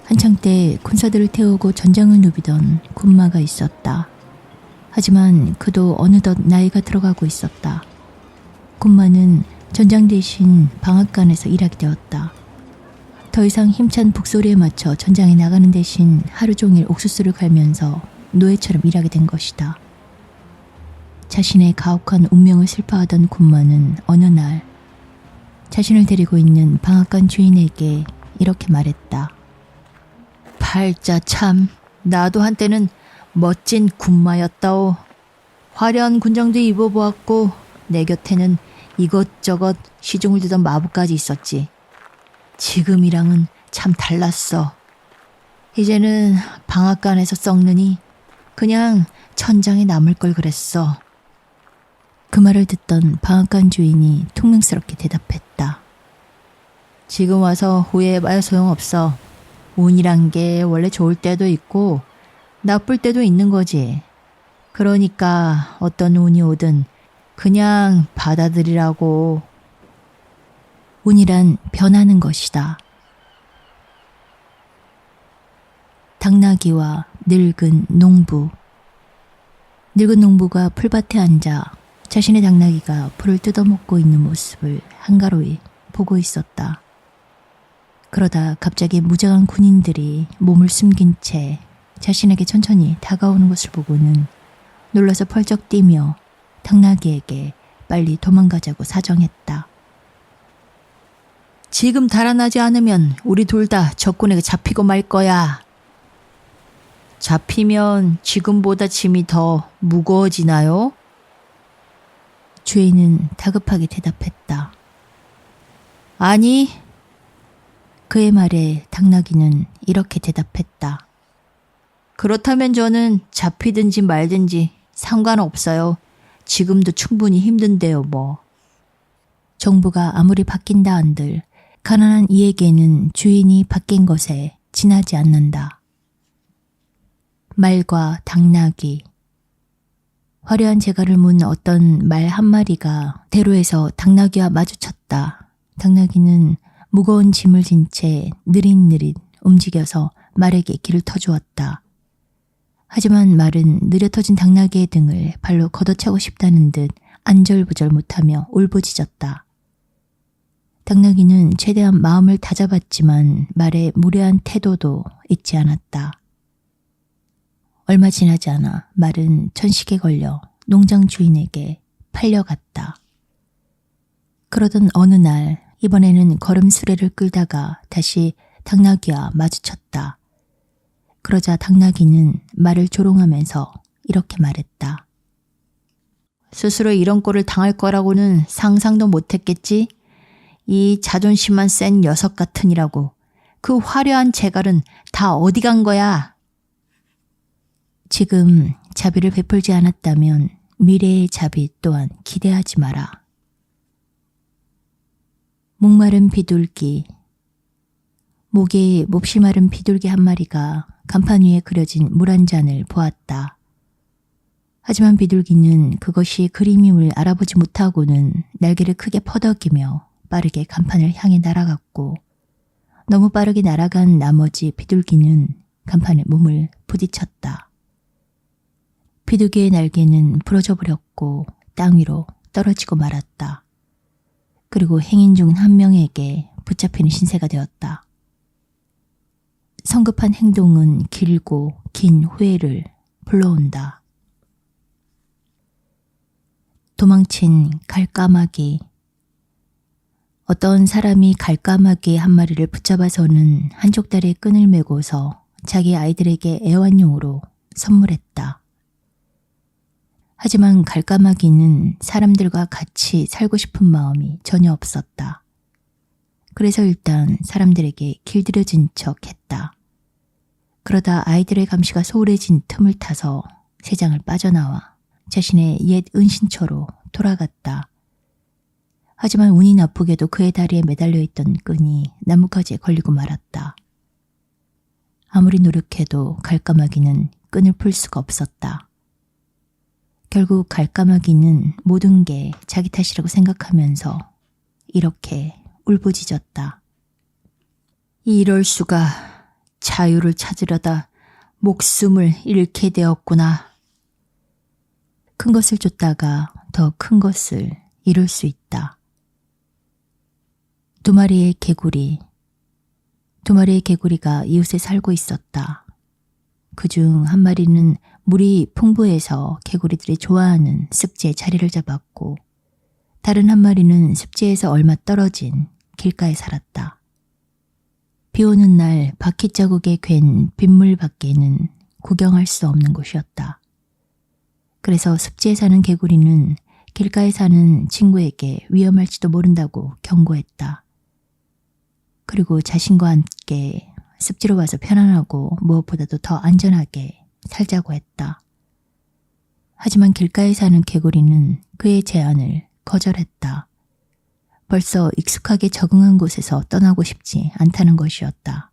한창 때 군사들을 태우고 전장을 누비던 군마가 있었다. 하지만 그도 어느덧 나이가 들어가고 있었다. 군마는 전장 대신 방앗간에서 일하게 되었다. 더 이상 힘찬 북소리에 맞춰 전장에 나가는 대신 하루 종일 옥수수를 갈면서 노예처럼 일하게 된 것이다. 자신의 가혹한 운명을 슬퍼하던 군마는 어느 날 자신을 데리고 있는 방앗간 주인에게 이렇게 말했다. 팔자 참, 나도 한때는 멋진 군마였다오. 화려한 군장도 입어보았고 내 곁에는 이것저것 시중을 두던 마부까지 있었지. 지금이랑은 참 달랐어. 이제는 방앗간에서 썩느니 그냥 천장에 남을 걸 그랬어. 그 말을 듣던 방앗간 주인이 퉁명스럽게 대답했다. 지금 와서 후회해봐야 소용없어. 운이란 게 원래 좋을 때도 있고 나쁠 때도 있는 거지. 그러니까 어떤 운이 오든 그냥 받아들이라고. 운이란 변하는 것이다. 당나귀와 늙은 농부. 늙은 농부가 풀밭에 앉아 자신의 당나귀가 풀을 뜯어먹고 있는 모습을 한가로이 보고 있었다. 그러다 갑자기 무장한 군인들이 몸을 숨긴 채 자신에게 천천히 다가오는 것을 보고는 놀라서 펄쩍 뛰며 당나귀에게 빨리 도망가자고 사정했다. 지금 달아나지 않으면 우리 둘 다 적군에게 잡히고 말 거야. 잡히면 지금보다 짐이 더 무거워지나요? 주인은 다급하게 대답했다. 아니. 그의 말에 당나귀는 이렇게 대답했다. 그렇다면 저는 잡히든지 말든지 상관없어요. 지금도 충분히 힘든데요, 뭐. 정부가 아무리 바뀐다 한들 가난한 이에게는 주인이 바뀐 것에 지나지 않는다. 말과 당나귀. 화려한 재갈을 문 어떤 말 한 마리가 대로에서 당나귀와 마주쳤다. 당나귀는 무거운 짐을 진 채 느릿느릿 움직여서 말에게 길을 터주었다. 하지만 말은 느려 터진 당나귀의 등을 발로 걷어차고 싶다는 듯 안절부절 못하며 울부짖었다. 당나귀는 최대한 마음을 다잡았지만 말의 무례한 태도도 잊지 않았다. 얼마 지나지 않아 말은 천식에 걸려 농장 주인에게 팔려갔다. 그러던 어느 날 이번에는 걸음 수레를 끌다가 다시 당나귀와 마주쳤다. 그러자 당나귀는 말을 조롱하면서 이렇게 말했다. 스스로 이런 꼴을 당할 거라고는 상상도 못했겠지? 이 자존심만 센 녀석 같으니라고. 그 화려한 재갈은 다 어디 간 거야? 지금 자비를 베풀지 않았다면 미래의 자비 또한 기대하지 마라. 목마른 비둘기. 목이 몹시 마른 비둘기 한 마리가 간판 위에 그려진 물 한 잔을 보았다. 하지만 비둘기는 그것이 그림임을 알아보지 못하고는 날개를 크게 퍼덕이며 빠르게 간판을 향해 날아갔고 너무 빠르게 날아간 나머지 비둘기는 간판에 몸을 부딪혔다. 비둘기의 날개는 부러져 버렸고 땅 위로 떨어지고 말았다. 그리고 행인 중 한 명에게 붙잡히는 신세가 되었다. 성급한 행동은 길고 긴 후회를 불러온다. 도망친 갈까마귀. 어떤 사람이 갈까마귀 한 마리를 붙잡아서는 한쪽 다리에 끈을 메고서 자기 아이들에게 애완용으로 선물했다. 하지만 갈까마귀는 사람들과 같이 살고 싶은 마음이 전혀 없었다. 그래서 일단 사람들에게 길들여진 척 했다. 그러다 아이들의 감시가 소홀해진 틈을 타서 새장을 빠져나와 자신의 옛 은신처로 돌아갔다. 하지만 운이 나쁘게도 그의 다리에 매달려 있던 끈이 나뭇가지에 걸리고 말았다. 아무리 노력해도 갈까마귀는 끈을 풀 수가 없었다. 결국 갈까마귀는 모든 게 자기 탓이라고 생각하면서 이렇게 울부짖었다. 이럴 수가, 자유를 찾으려다 목숨을 잃게 되었구나. 큰 것을 쫓다가 더 큰 것을 이룰 수 있다. 두 마리의 개구리가 이웃에 살고 있었다. 그중 한 마리는 물이 풍부해서 개구리들이 좋아하는 습지에 자리를 잡았고, 다른 한 마리는 습지에서 얼마 떨어진 길가에 살았다. 비 오는 날 바퀴 자국에 괜 빗물 밖에는 구경할 수 없는 곳이었다. 그래서 습지에 사는 개구리는 길가에 사는 친구에게 위험할지도 모른다고 경고했다. 그리고 자신과 함께 습지로 와서 편안하고 무엇보다도 더 안전하게 살자고 했다. 하지만 길가에 사는 개구리는 그의 제안을 거절했다. 벌써 익숙하게 적응한 곳에서 떠나고 싶지 않다는 것이었다.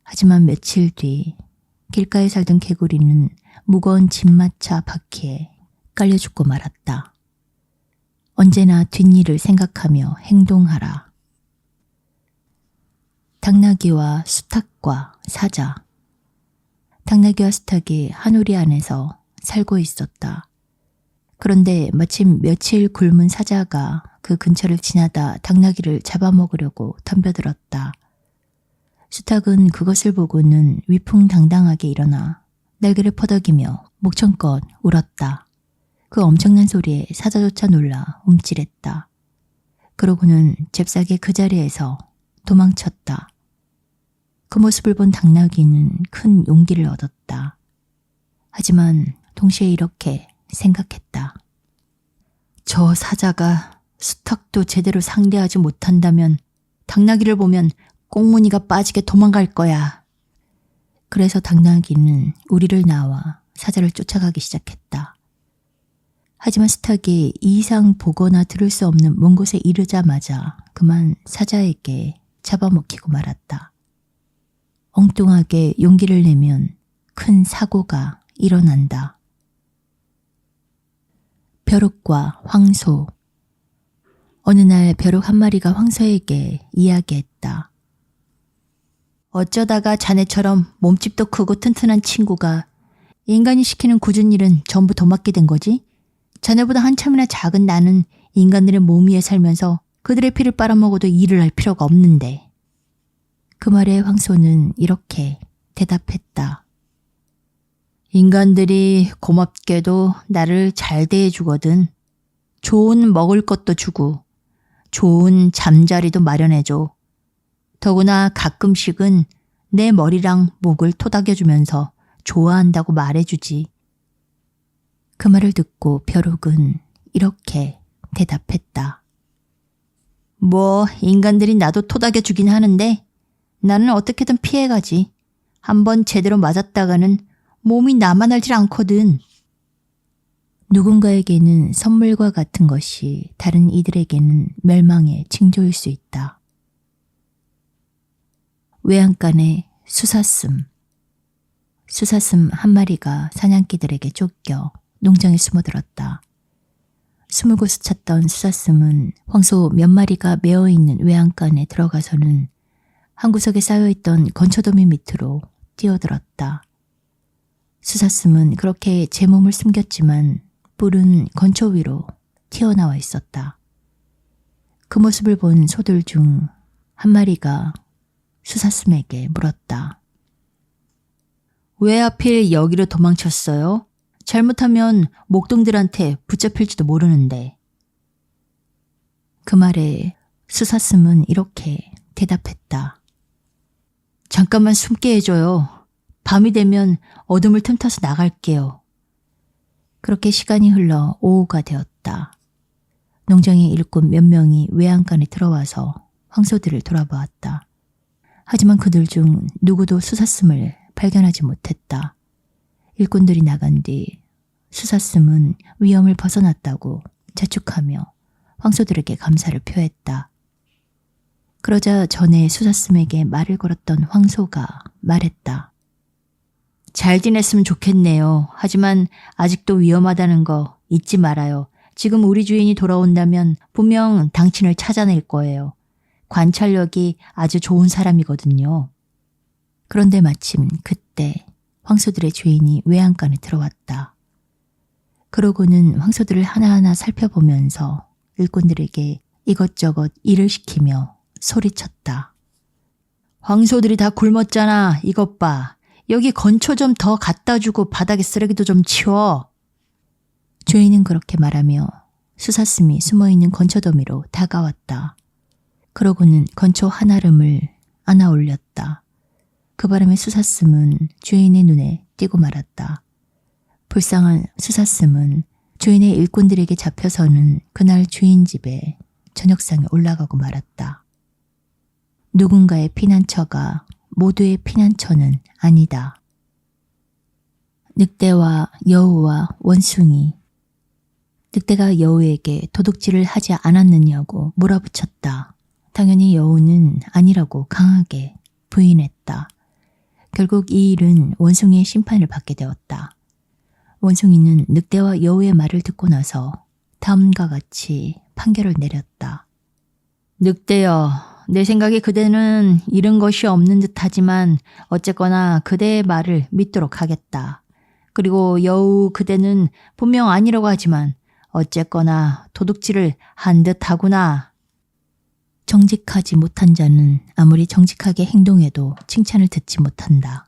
하지만 며칠 뒤 길가에 살던 개구리는 무거운 집마차 바퀴에 깔려 죽고 말았다. 언제나 뒷일을 생각하며 행동하라. 당나귀와 수탉과 사자. 당나귀와 수탉이 한 우리 안에서 살고 있었다. 그런데 마침 며칠 굶은 사자가 그 근처를 지나다 당나귀를 잡아먹으려고 덤벼들었다. 수탉은 그것을 보고는 위풍당당하게 일어나 날개를 퍼덕이며 목청껏 울었다. 그 엄청난 소리에 사자조차 놀라 움찔했다. 그러고는 잽싸게 그 자리에서 도망쳤다. 그 모습을 본 당나귀는 큰 용기를 얻었다. 하지만 동시에 이렇게 생각했다. 저 사자가 수탉도 제대로 상대하지 못한다면 당나귀를 보면 꽁무니가 빠지게 도망갈 거야. 그래서 당나귀는 우리를 나와 사자를 쫓아가기 시작했다. 하지만 수탉이 이상 보거나 들을 수 없는 먼 곳에 이르자마자 그만 사자에게 잡아먹히고 말았다. 엉뚱하게 용기를 내면 큰 사고가 일어난다. 벼룩과 황소. 어느 날 벼룩 한 마리가 황소에게 이야기했다. 어쩌다가 자네처럼 몸집도 크고 튼튼한 친구가 인간이 시키는 굳은 일은 전부 도맡게 된 거지? 자네보다 한참이나 작은 나는 인간들의 몸 위에 살면서 그들의 피를 빨아먹어도 일을 할 필요가 없는데. 그 말에 황소는 이렇게 대답했다. 인간들이 고맙게도 나를 잘 대해주거든. 좋은 먹을 것도 주고 좋은 잠자리도 마련해줘. 더구나 가끔씩은 내 머리랑 목을 토닥여주면서 좋아한다고 말해주지. 그 말을 듣고 벼룩은 이렇게 대답했다. 뭐 인간들이 나도 토닥여주긴 하는데 나는 어떻게든 피해가지. 한번 제대로 맞았다가는 몸이 나만 알질 않거든. 누군가에게는 선물과 같은 것이 다른 이들에게는 멸망의 징조일 수 있다. 외양간의 수사슴. 수사슴 한 마리가 사냥개들에게 쫓겨 농장에 숨어들었다. 숨을 곳을 찾던 수사슴은 황소 몇 마리가 메어있는 외양간에 들어가서는 한 구석에 쌓여있던 건초더미 밑으로 뛰어들었다. 수사슴은 그렇게 제 몸을 숨겼지만 뿔은 건초 위로 튀어나와 있었다. 그 모습을 본 소들 중 한 마리가 수사슴에게 물었다. 왜 하필 여기로 도망쳤어요? 잘못하면 목동들한테 붙잡힐지도 모르는데. 그 말에 수사슴은 이렇게 대답했다. 잠깐만 숨게 해줘요. 밤이 되면 어둠을 틈타서 나갈게요. 그렇게 시간이 흘러 오후가 되었다. 농장의 일꾼 몇 명이 외양간에 들어와서 황소들을 돌아보았다. 하지만 그들 중 누구도 수사슴을 발견하지 못했다. 일꾼들이 나간 뒤 수사슴은 위험을 벗어났다고 자축하며 황소들에게 감사를 표했다. 그러자 전에 수사슴에게 말을 걸었던 황소가 말했다. 잘 지냈으면 좋겠네요. 하지만 아직도 위험하다는 거 잊지 말아요. 지금 우리 주인이 돌아온다면 분명 당신을 찾아낼 거예요. 관찰력이 아주 좋은 사람이거든요. 그런데 마침 그때 황소들의 주인이 외양간에 들어왔다. 그러고는 황소들을 하나하나 살펴보면서 일꾼들에게 이것저것 일을 시키며 소리쳤다. 황소들이 다 굶었잖아. 이것 봐. 여기 건초 좀 더 갖다 주고 바닥에 쓰레기도 좀 치워. 주인은 그렇게 말하며 수사슴이 숨어있는 건초더미로 다가왔다. 그러고는 건초 한 알음을 안아 올렸다. 그 바람에 수사슴은 주인의 눈에 띄고 말았다. 불쌍한 수사슴은 주인의 일꾼들에게 잡혀서는 그날 주인 집에 저녁상에 올라가고 말았다. 누군가의 피난처가 모두의 피난처는 아니다. 늑대와 여우와 원숭이. 늑대가 여우에게 도둑질을 하지 않았느냐고 몰아붙였다. 당연히 여우는 아니라고 강하게 부인했다. 결국 이 일은 원숭이의 심판을 받게 되었다. 원숭이는 늑대와 여우의 말을 듣고 나서 다음과 같이 판결을 내렸다. 늑대여, 내 생각에 그대는 잃은 것이 없는 듯하지만 어쨌거나 그대의 말을 믿도록 하겠다. 그리고 여우, 그대는 분명 아니라고 하지만 어쨌거나 도둑질을 한 듯하구나. 정직하지 못한 자는 아무리 정직하게 행동해도 칭찬을 듣지 못한다.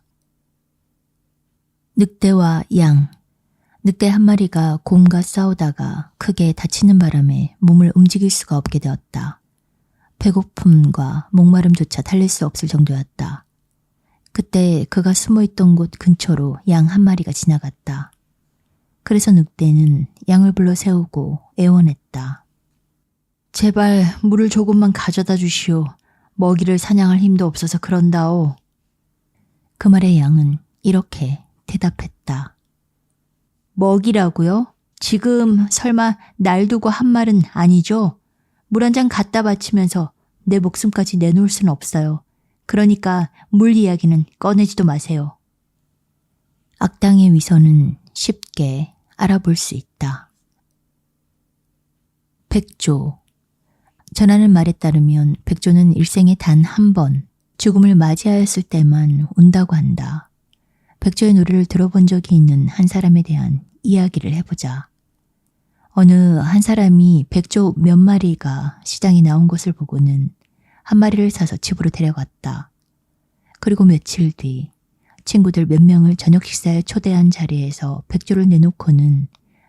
늑대와 양. 늑대 한 마리가 곰과 싸우다가 크게 다치는 바람에 몸을 움직일 수가 없게 되었다. 배고픔과 목마름조차 달랠 수 없을 정도였다. 그때 그가 숨어있던 곳 근처로 양 한 마리가 지나갔다. 그래서 늑대는 양을 불러 세우고 애원했다. 제발 물을 조금만 가져다 주시오. 먹이를 사냥할 힘도 없어서 그런다오. 그 말에 양은 이렇게 대답했다. 먹이라고요? 지금 설마 날 두고 한 말은 아니죠? 물 한 잔 갖다 바치면서 내 목숨까지 내놓을 수는 없어요. 그러니까 물 이야기는 꺼내지도 마세요. 악당의 위선은 쉽게 알아볼 수 있다. 백조. 전하는 말에 따르면 백조는 일생에 단 한 번 죽음을 맞이하였을 때만 운다고 한다. 백조의 노래를 들어본 적이 있는 한 사람에 대한 이야기를 해보자. 어느 한 사람이 백조 몇 마리가 시장에 나온 것을 보고는 한 마리를 사서 집으로 데려갔다. 그리고 며칠 뒤 친구들 몇 명을 저녁 식사에 초대한 자리에서 백조를 내놓고는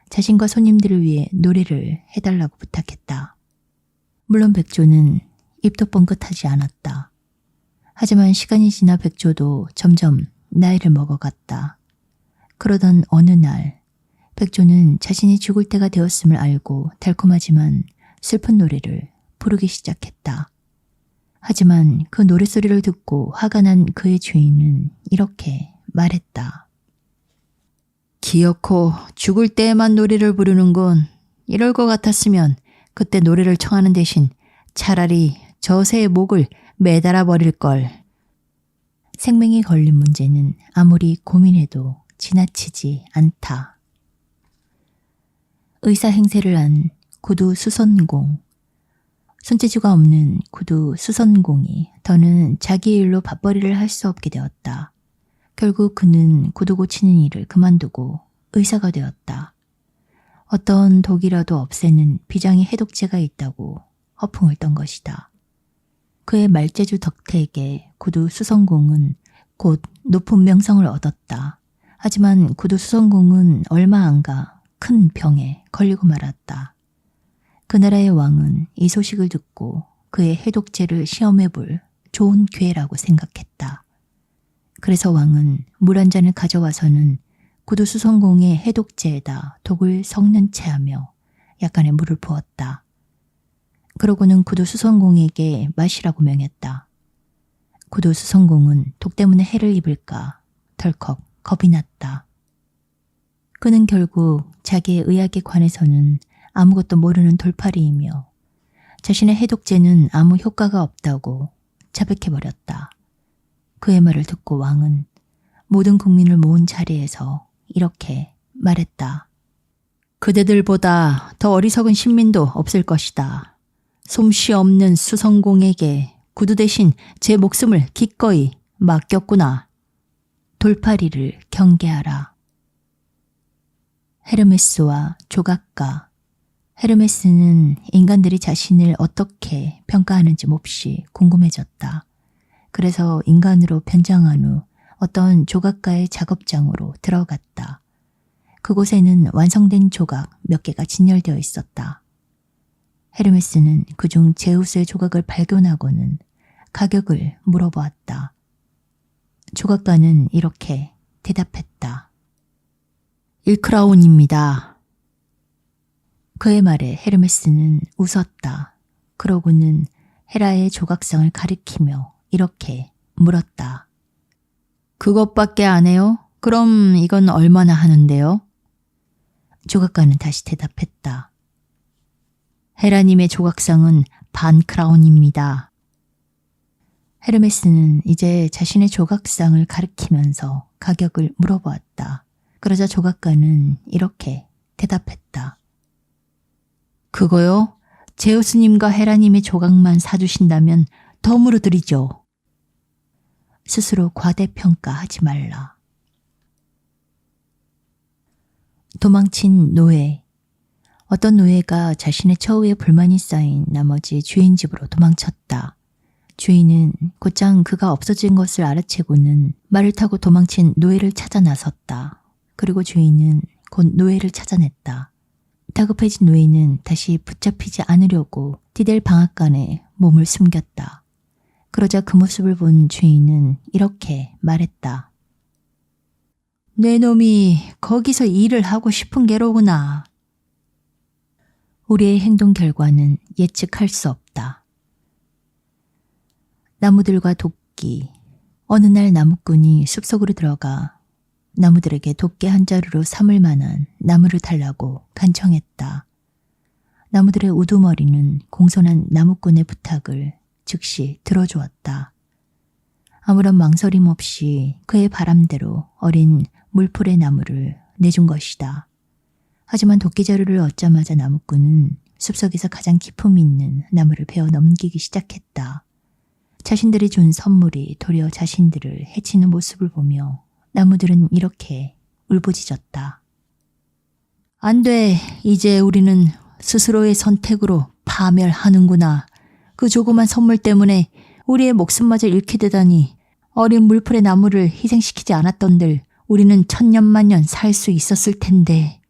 자신과 손님들을 위해 노래를 해달라고 부탁했다. 물론 백조는 입도 뻥긋하지 않았다. 하지만 시간이 지나 백조도 점점 나이를 먹어갔다. 그러던 어느 날 백조는 자신이 죽을 때가 되었음을 알고 달콤하지만 슬픈 노래를 부르기 시작했다. 하지만 그 노랫소리를 듣고 화가 난 그의 주인은 이렇게 말했다. 기어코 죽을 때에만 노래를 부르는군. 이럴 것 같았으면 그때 노래를 청하는 대신 차라리 저새의 목을 매달아 버릴걸. 생명이 걸린 문제는 아무리 고민해도 지나치지 않다. 의사 행세를 한 구두 수선공. 손재주가 없는 구두 수선공이 더는 자기 일로 밥벌이를 할 수 없게 되었다. 결국 그는 구두 고치는 일을 그만두고 의사가 되었다. 어떤 독이라도 없애는 비장의 해독제가 있다고 허풍을 떤 것이다. 그의 말재주 덕택에 구두 수선공은 곧 높은 명성을 얻었다. 하지만 구두 수선공은 얼마 안 가 큰 병에 걸리고 말았다. 그 나라의 왕은 이 소식을 듣고 그의 해독제를 시험해볼 좋은 기회라고 생각했다. 그래서 왕은 물 한 잔을 가져와서는 구두 수선공의 해독제에다 독을 섞는 채 하며 약간의 물을 부었다. 그러고는 구두 수선공에게 마시라고 명했다. 구두 수선공은 독 때문에 해를 입을까 덜컥 겁이 났다. 그는 결국 자기의 의학에 관해서는 아무것도 모르는 돌팔이이며 자신의 해독제는 아무 효과가 없다고 자백해버렸다. 그의 말을 듣고 왕은 모든 국민을 모은 자리에서 이렇게 말했다. 그대들보다 더 어리석은 신민도 없을 것이다. 솜씨 없는 수성공에게 구두 대신 제 목숨을 기꺼이 맡겼구나. 돌팔이를 경계하라. 헤르메스와 조각가. 헤르메스는 인간들이 자신을 어떻게 평가하는지 몹시 궁금해졌다. 그래서 인간으로 변장한 후 어떤 조각가의 작업장으로 들어갔다. 그곳에는 완성된 조각 몇 개가 진열되어 있었다. 헤르메스는 그중 제우스의 조각을 발견하고는 가격을 물어보았다. 조각가는 이렇게 대답했다. 1크라운입니다. 그의 말에 헤르메스는 웃었다. 그러고는 헤라의 조각상을 가리키며 이렇게 물었다. 그것밖에 안 해요? 그럼 이건 얼마나 하는데요? 조각가는 다시 대답했다. 헤라님의 조각상은 반 크라운입니다. 헤르메스는 이제 자신의 조각상을 가리키면서 가격을 물어보았다. 그러자 조각가는 이렇게 대답했다. 그거요? 제우스님과 헤라님의 조각만 사주신다면 덤으로 드리죠. 스스로 과대평가하지 말라. 도망친 노예. 어떤 노예가 자신의 처우에 불만이 쌓인 나머지 주인 집으로 도망쳤다. 주인은 곧장 그가 없어진 것을 알아채고는 말을 타고 도망친 노예를 찾아 나섰다. 그리고 주인은 곧 노예를 찾아냈다. 다급해진 노예는 다시 붙잡히지 않으려고 디델 방앗간에 몸을 숨겼다. 그러자 그 모습을 본 주인은 이렇게 말했다. 내 놈이 거기서 일을 하고 싶은 게로구나. 우리의 행동 결과는 예측할 수 없다. 나무들과 도끼. 어느 날 나무꾼이 숲속으로 들어가 나무들에게 도끼 한 자루로 삼을 만한 나무를 달라고 간청했다. 나무들의 우두머리는 공손한 나무꾼의 부탁을 즉시 들어주었다. 아무런 망설임 없이 그의 바람대로 어린 물풀의 나무를 내준 것이다. 하지만 도끼자루를 얻자마자 나무꾼은 숲속에서 가장 기품 있는 나무를 베어 넘기기 시작했다. 자신들이 준 선물이 도리어 자신들을 해치는 모습을 보며 나무들은 이렇게 울부짖었다. 안 돼. 이제 우리는 스스로의 선택으로 파멸하는구나. 그 조그만 선물 때문에 우리의 목숨마저 잃게 되다니. 어린 물풀의 나무를 희생시키지 않았던들 우리는 천년만년 살 수 있었을 텐데.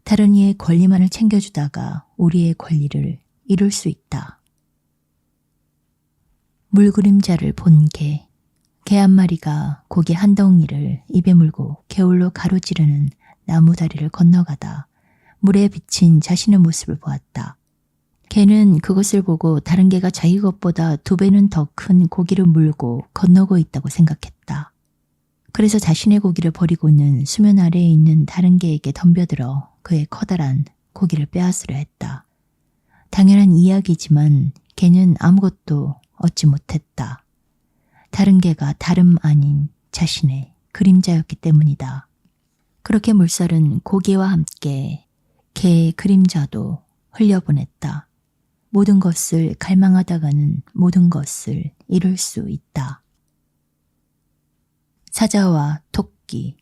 다른 이의 권리만을 챙겨주다가 우리의 권리를 잃을 수 있다. 물그림자를 본 개. 개 한 마리가 고기 한 덩이를 입에 물고 개울로 가로지르는 나무 다리를 건너가다 물에 비친 자신의 모습을 보았다. 개는 그것을 보고 다른 개가 자기 것보다 2배는 더 큰 고기를 물고 건너고 있다고 생각했다. 그래서 자신의 고기를 버리고는 수면 아래에 있는 다른 개에게 덤벼들어 그의 커다란 고기를 빼앗으려 했다. 당연한 이야기지만 개는 아무것도 얻지 못했다. 다른 개가 다름 아닌 자신의 그림자였기 때문이다. 그렇게 물살은 고기와 함께 개의 그림자도 흘려보냈다. 모든 것을 갈망하다가는 모든 것을 잃을 수 있다. 사자와 토끼.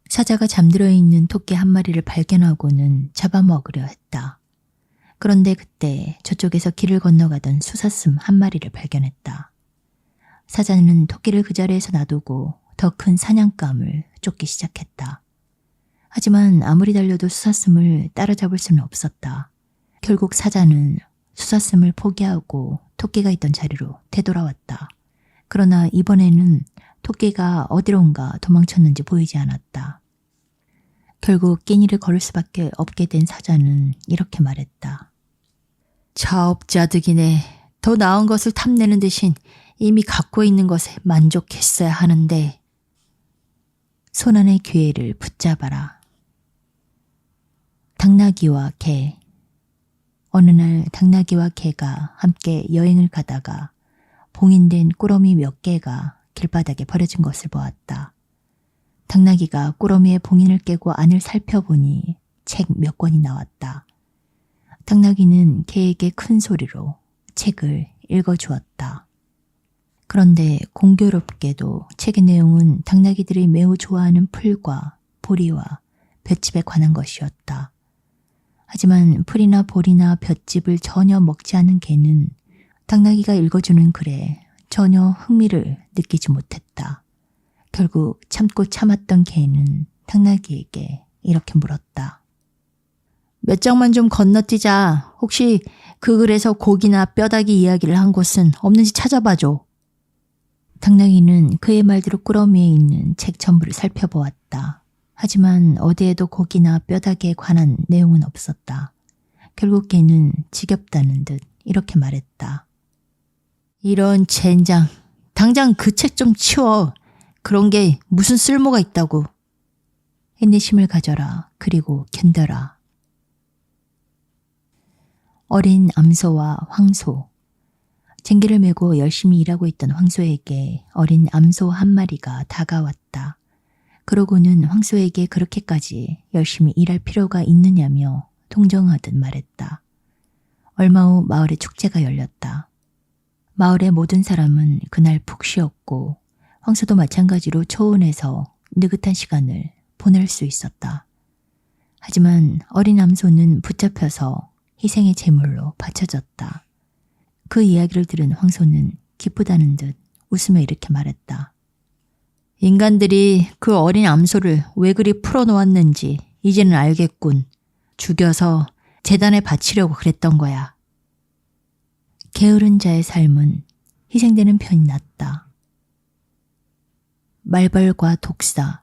사자가 잠들어 있는 토끼 한 마리를 발견하고는 잡아먹으려 했다. 그런데 그때 저쪽에서 길을 건너가던 수사슴 한 마리를 발견했다. 사자는 토끼를 그 자리에서 놔두고 더 큰 사냥감을 쫓기 시작했다. 하지만 아무리 달려도 수사슴을 따라잡을 수는 없었다. 결국 사자는 수사슴을 포기하고 토끼가 있던 자리로 되돌아왔다. 그러나 이번에는 토끼가 어디론가 도망쳤는지 보이지 않았다. 결국 끼니를 걸을 수밖에 없게 된 사자는 이렇게 말했다. 자업자득이네. 더 나은 것을 탐내는 대신 이미 갖고 있는 것에 만족했어야 하는데. 손안의 기회를 붙잡아라. 당나귀와 개. 어느 날 당나귀와 개가 함께 여행을 가다가 봉인된 꾸러미 몇 개가 길바닥에 버려진 것을 보았다. 당나귀가 꾸러미의 봉인을 깨고 안을 살펴보니 책 몇 권이 나왔다. 당나귀는 개에게 큰 소리로 책을 읽어주었다. 그런데 공교롭게도 책의 내용은 당나귀들이 매우 좋아하는 풀과 보리와 볏짚에 관한 것이었다. 하지만 풀이나 보리나 볏짚을 전혀 먹지 않는 개는 당나귀가 읽어주는 글에 전혀 흥미를 느끼지 못했다. 결국 참고 참았던 개는 당나귀에게 이렇게 물었다. 몇 장만 좀 건너뛰자. 혹시 그 글에서 고기나 뼈다귀 이야기를 한 곳은 없는지 찾아봐줘. 당나귀는 그의 말대로 꾸러미에 있는 책 전부를 살펴보았다. 하지만 어디에도 고기나 뼈다귀에 관한 내용은 없었다. 결국 개는 지겹다는 듯 이렇게 말했다. 이런 젠장. 당장 그 책 좀 치워. 그런 게 무슨 쓸모가 있다고. 인내심을 가져라. 그리고 견뎌라. 어린 암소와 황소. 쟁기를 메고 열심히 일하고 있던 황소에게 어린 암소 한 마리가 다가왔다. 그러고는 황소에게 그렇게까지 열심히 일할 필요가 있느냐며 동정하듯 말했다. 얼마 후 마을에 축제가 열렸다. 마을의 모든 사람은 그날 푹 쉬었고 황소도 마찬가지로 초원에서 느긋한 시간을 보낼 수 있었다. 하지만 어린 암소는 붙잡혀서 희생의 제물로 바쳐졌다. 그 이야기를 들은 황소는 기쁘다는 듯 웃으며 이렇게 말했다. 인간들이 그 어린 암소를 왜 그리 풀어놓았는지 이제는 알겠군. 죽여서 재단에 바치려고 그랬던 거야. 게으른 자의 삶은 희생되는 편이 낫다. 말벌과 독사.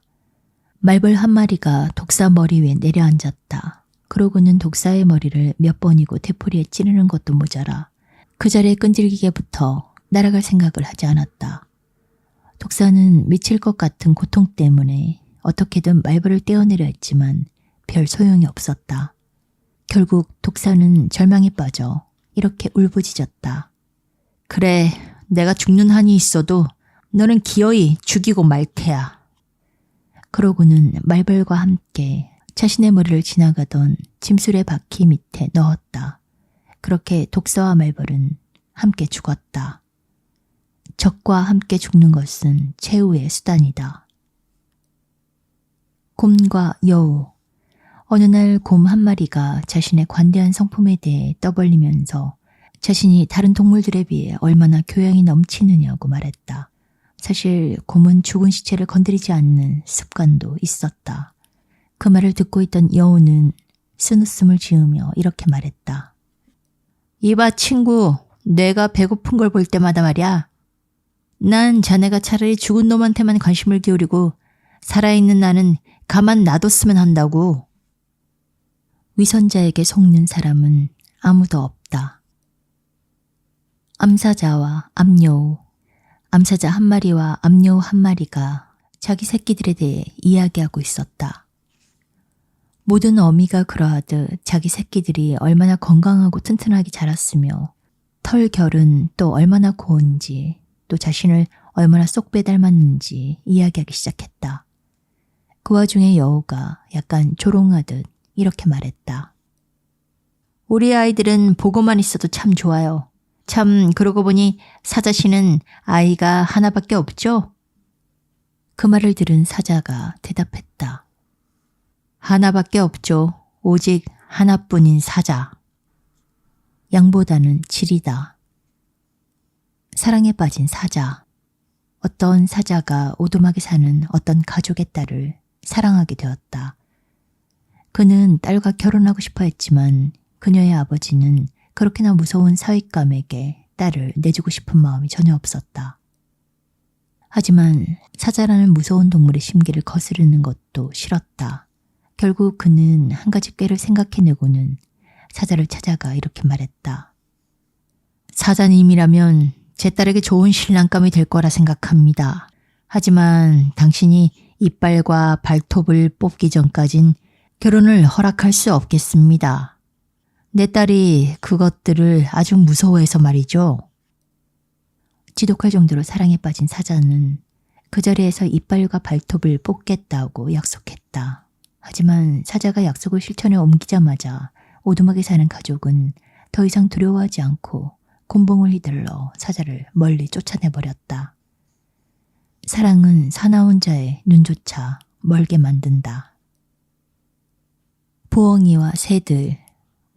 말벌 한 마리가 독사 머리 위에 내려앉았다. 그러고는 독사의 머리를 몇 번이고 대포리에 찌르는 것도 모자라 그 자리에 끈질기게 붙어 날아갈 생각을 하지 않았다. 독사는 미칠 것 같은 고통 때문에 어떻게든 말벌을 떼어내려 했지만 별 소용이 없었다. 결국 독사는 절망에 빠져 이렇게 울부짖었다. 그래, 내가 죽는 한이 있어도 너는 기어이 죽이고 말 테야. 그러고는 말벌과 함께 자신의 머리를 지나가던 짐술의 바퀴 밑에 넣었다. 그렇게 독사와 말벌은 함께 죽었다. 적과 함께 죽는 것은 최후의 수단이다. 곰과 여우. 어느 날 곰 한 마리가 자신의 관대한 성품에 대해 떠벌리면서 자신이 다른 동물들에 비해 얼마나 교양이 넘치느냐고 말했다. 사실 곰은 죽은 시체를 건드리지 않는 습관도 있었다. 그 말을 듣고 있던 여우는 쓴웃음을 지으며 이렇게 말했다. 이봐 친구, 내가 배고픈 걸 볼 때마다 말이야. 난 자네가 차라리 죽은 놈한테만 관심을 기울이고 살아있는 나는 가만 놔뒀으면 한다고. 위선자에게 속는 사람은 아무도 없다. 암사자와 암여우. 암사자 한 마리와 암여우 한 마리가 자기 새끼들에 대해 이야기하고 있었다. 모든 어미가 그러하듯 자기 새끼들이 얼마나 건강하고 튼튼하게 자랐으며 털 결은 또 얼마나 고운지 또 자신을 얼마나 쏙 빼닮았는지 이야기하기 시작했다. 그 와중에 여우가 약간 조롱하듯 이렇게 말했다. 우리 아이들은 보고만 있어도 참 좋아요. 참 그러고 보니 사자씨는 아이가 하나밖에 없죠? 그 말을 들은 사자가 대답했다. 하나밖에 없죠. 오직 하나뿐인 사자. 양보다는 질이다. 사랑에 빠진 사자. 어떤 사자가 오두막에 사는 어떤 가족의 딸을 사랑하게 되었다. 그는 딸과 결혼하고 싶어 했지만 그녀의 아버지는 그렇게나 무서운 사윗감에게 딸을 내주고 싶은 마음이 전혀 없었다. 하지만 사자라는 무서운 동물의 심기를 거스르는 것도 싫었다. 결국 그는 한 가지 꾀를 생각해내고는 사자를 찾아가 이렇게 말했다. 사자님이라면 제 딸에게 좋은 신랑감이 될 거라 생각합니다. 하지만 당신이 이빨과 발톱을 뽑기 전까진 결혼을 허락할 수 없겠습니다. 내 딸이 그것들을 아주 무서워해서 말이죠. 지독할 정도로 사랑에 빠진 사자는 그 자리에서 이빨과 발톱을 뽑겠다고 약속했다. 하지만 사자가 약속을 실천에 옮기자마자 오두막에 사는 가족은 더 이상 두려워하지 않고 곤봉을 휘둘러 사자를 멀리 쫓아내버렸다. 사랑은 사나운 자의 눈조차 멀게 만든다. 부엉이와 새들.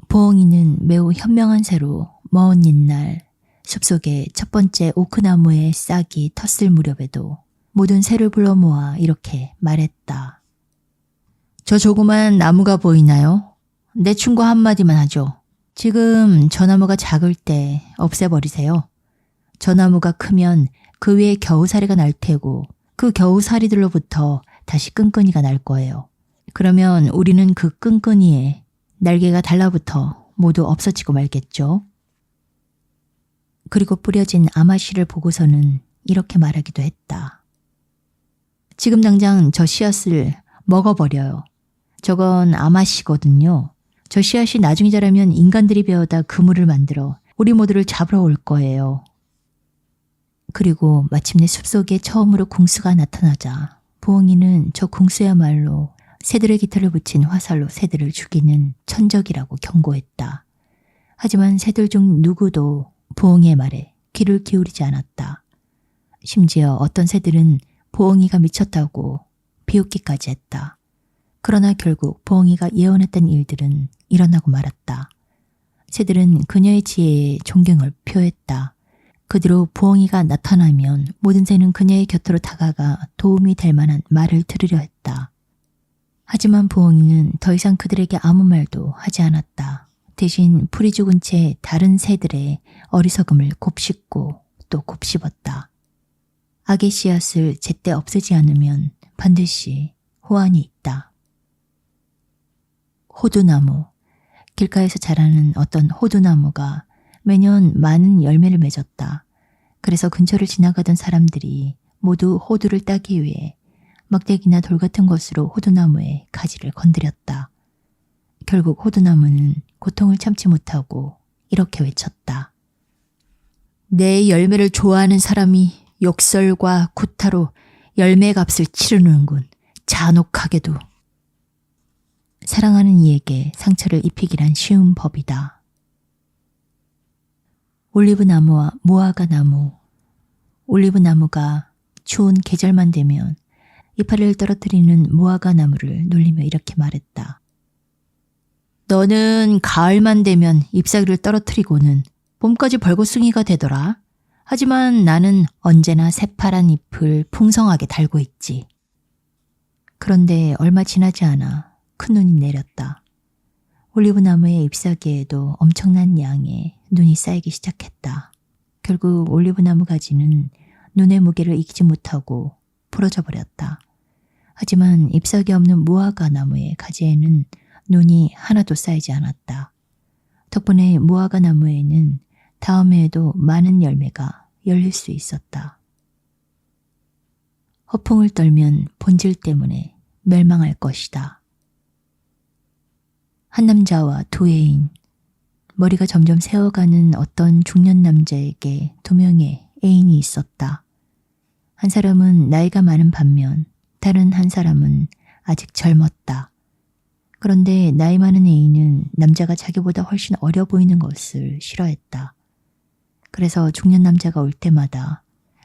부엉이는 매우 현명한 새로 먼 옛날 숲속의 첫 번째 오크나무의 싹이 텄을 무렵에도 모든 새를 불러 모아 이렇게 말했다. 저 조그만 나무가 보이나요? 내 충고 한마디만 하죠. 지금 저 나무가 작을 때 없애버리세요. 저 나무가 크면 그 위에 겨우사리가 날 테고 그 겨우사리들로부터 다시 끈끈이가 날 거예요. 그러면 우리는 그 끈끈이에 날개가 달라붙어 모두 없어지고 말겠죠. 그리고 뿌려진 아마씨를 보고서는 이렇게 말하기도 했다. 지금 당장 저 씨앗을 먹어버려요. 저건 아마씨거든요. 저 씨앗이 나중에 자라면 인간들이 베어다 그물을 만들어 우리 모두를 잡으러 올 거예요. 그리고 마침내 숲속에 처음으로 궁수가 나타나자 부엉이는 저 궁수야말로 새들의 깃털을 붙인 화살로 새들을 죽이는 천적이라고 경고했다. 하지만 새들 중 누구도 부엉이의 말에 귀를 기울이지 않았다. 심지어 어떤 새들은 부엉이가 미쳤다고 비웃기까지 했다. 그러나 결국 부엉이가 예언했던 일들은 일어나고 말았다. 새들은 그녀의 지혜에 존경을 표했다. 그 뒤로 부엉이가 나타나면 모든 새는 그녀의 곁으로 다가가 도움이 될 만한 말을 들으려 했다. 하지만 부엉이는 더 이상 그들에게 아무 말도 하지 않았다. 대신 풀이 죽은 채 다른 새들의 어리석음을 곱씹고 또 곱씹었다. 악의 씨앗을 제때 없애지 않으면 반드시 호환이 있다. 호두나무. 길가에서 자라는 어떤 호두나무가 매년 많은 열매를 맺었다. 그래서 근처를 지나가던 사람들이 모두 호두를 따기 위해 막대기나 돌 같은 것으로 호두나무의 가지를 건드렸다. 결국 호두나무는 고통을 참지 못하고 이렇게 외쳤다. 내 열매를 좋아하는 사람이 욕설과 구타로 열매 값을 치르는군. 잔혹하게도. 사랑하는 이에게 상처를 입히기란 쉬운 법이다. 올리브나무와 무화과 나무. 올리브나무가 추운 계절만 되면 이파리를 떨어뜨리는 무화과 나무를 놀리며 이렇게 말했다. 너는 가을만 되면 잎사귀를 떨어뜨리고는 봄까지 벌거숭이가 되더라. 하지만 나는 언제나 새파란 잎을 풍성하게 달고 있지. 그런데 얼마 지나지 않아 큰 눈이 내렸다. 올리브나무의 잎사귀에도 엄청난 양의 눈이 쌓이기 시작했다. 결국 올리브나무 가지는 눈의 무게를 이기지 못하고 부러져 버렸다. 하지만 잎사귀 없는 무화과 나무의 가지에는 눈이 하나도 쌓이지 않았다. 덕분에 무화과 나무에는 다음 해에도 많은 열매가 열릴 수 있었다. 허풍을 떨면 본질 때문에 멸망할 것이다. 한 남자와 두 애인. 머리가 점점 새어가는 어떤 중년 남자에게 두 명의 애인이 있었다. 한 사람은 나이가 많은 반면 다른 한 사람은 아직 젊었다. 그런데 나이 많은 애인은 남자가 자기보다 훨씬 어려 보이는 것을 싫어했다. 그래서 중년 남자가 올 때마다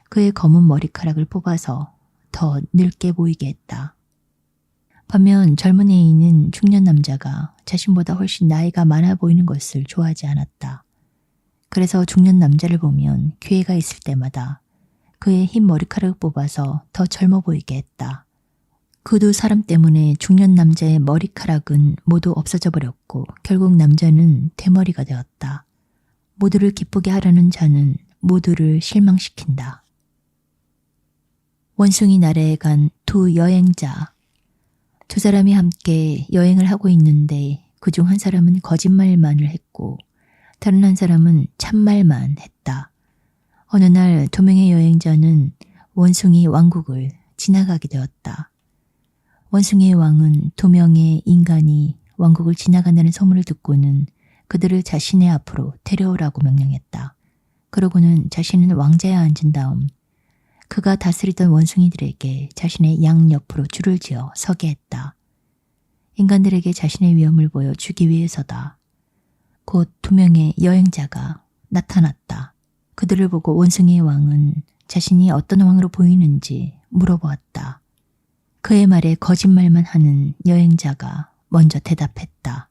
그의 검은 머리카락을 뽑아서 더 늙게 보이게 했다. 반면 젊은 애인은 중년 남자가 자신보다 훨씬 나이가 많아 보이는 것을 좋아하지 않았다. 그래서 중년 남자를 보면 기회가 있을 때마다 그의 흰 머리카락을 뽑아서 더 젊어 보이게 했다. 그 두 사람 때문에 중년 남자의 머리카락은 모두 없어져 버렸고 결국 남자는 대머리가 되었다. 모두를 기쁘게 하려는 자는 모두를 실망시킨다. 원숭이 나라에 간 두 여행자. 두 사람이 함께 여행을 하고 있는데 그중 한 사람은 거짓말만을 했고 다른 한 사람은 참말만 했다. 어느 날 두 명의 여행자는 원숭이 왕국을 지나가게 되었다. 원숭이의 왕은 2명의 인간이 왕국을 지나간다는 소문을 듣고는 그들을 자신의 앞으로 데려오라고 명령했다. 그러고는 자신은 왕자에 앉은 다음 그가 다스리던 원숭이들에게 자신의 양 옆으로 줄을 지어 서게 했다. 인간들에게 자신의 위엄을 보여주기 위해서다. 곧 2명의 여행자가 나타났다. 그들을 보고 원숭이의 왕은 자신이 어떤 왕으로 보이는지 물어보았다. 그의 말에 거짓말만 하는 여행자가 먼저 대답했다.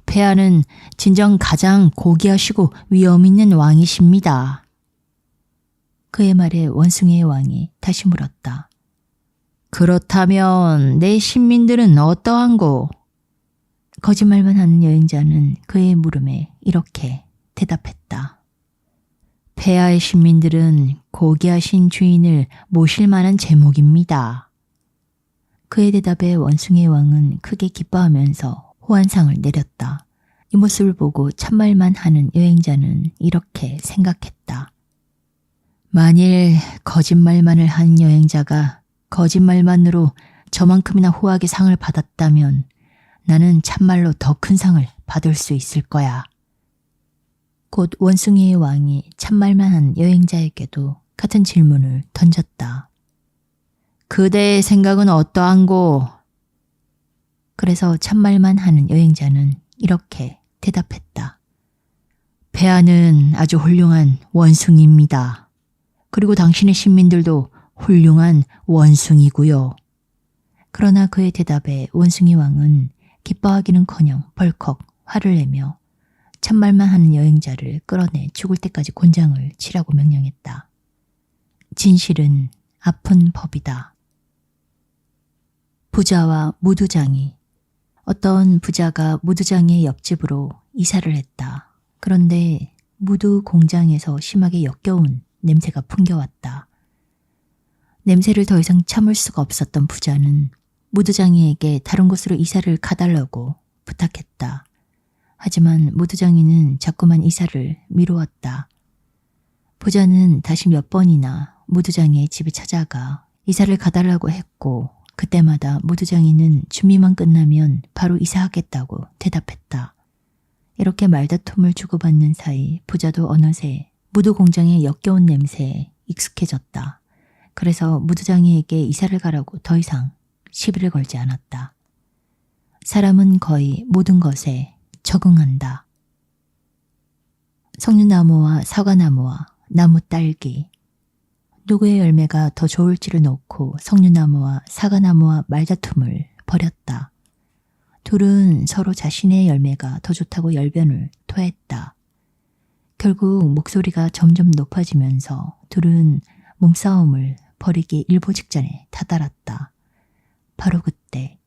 폐하는 진정 가장 고귀하시고 위엄 있는 왕이십니다. 그의 말에 원숭이의 왕이 다시 물었다. 그렇다면 내 신민들은 어떠한고? 거짓말만 하는 여행자는 그의 물음에 이렇게 대답했다. 폐하의 신민들은 고귀하신 주인을 모실 만한 제목입니다. 그의 대답에 원숭이의 왕은 크게 기뻐하면서 호환상을 내렸다. 이 모습을 보고 참말만 하는 여행자는 이렇게 생각했다. 만일 거짓말만을 한 여행자가 거짓말만으로 저만큼이나 호하게 상을 받았다면 나는 참말로 더 큰 상을 받을 수 있을 거야. 곧 원숭이의 왕이 참말만 한 여행자에게도 같은 질문을 던졌다. 그대의 생각은 어떠한고? 그래서 참말만 하는 여행자는 이렇게 대답했다. 폐하는 아주 훌륭한 원숭이입니다. 그리고 당신의 신민들도 훌륭한 원숭이고요. 그러나 그의 대답에 원숭이 왕은 기뻐하기는커녕 벌컥 화를 내며 참말만 하는 여행자를 끌어내 죽을 때까지 곤장을 치라고 명령했다. 진실은 아픈 법이다. 부자와 무두장이. 어떤 부자가 무두장의 옆집으로 이사를 했다. 그런데 무두 공장에서 심하게 역겨운 냄새가 풍겨왔다. 냄새를 더 이상 참을 수가 없었던 부자는 무두장이에게 다른 곳으로 이사를 가달라고 부탁했다. 하지만 무두장이는 자꾸만 이사를 미루었다. 부자는 다시 몇 번이나 무두장이의 집에 찾아가 이사를 가달라고 했고 그때마다 무두장이는 준비만 끝나면 바로 이사하겠다고 대답했다. 이렇게 말다툼을 주고받는 사이 부자도 어느새 무두 공장의 역겨운 냄새에 익숙해졌다. 그래서 무두장이에게 이사를 가라고 더 이상 시비를 걸지 않았다. 사람은 거의 모든 것에 적응한다. 석류나무와 사과나무와 나무 딸기. 누구의 열매가 더 좋을지를 놓고 석류나무와 사과나무와 말다툼을 벌였다. 둘은 서로 자신의 열매가 더 좋다고 열변을 토했다. 결국 목소리가 점점 높아지면서 둘은 몸싸움을 벌이기 일보 직전에 다다랐다. 바로 그때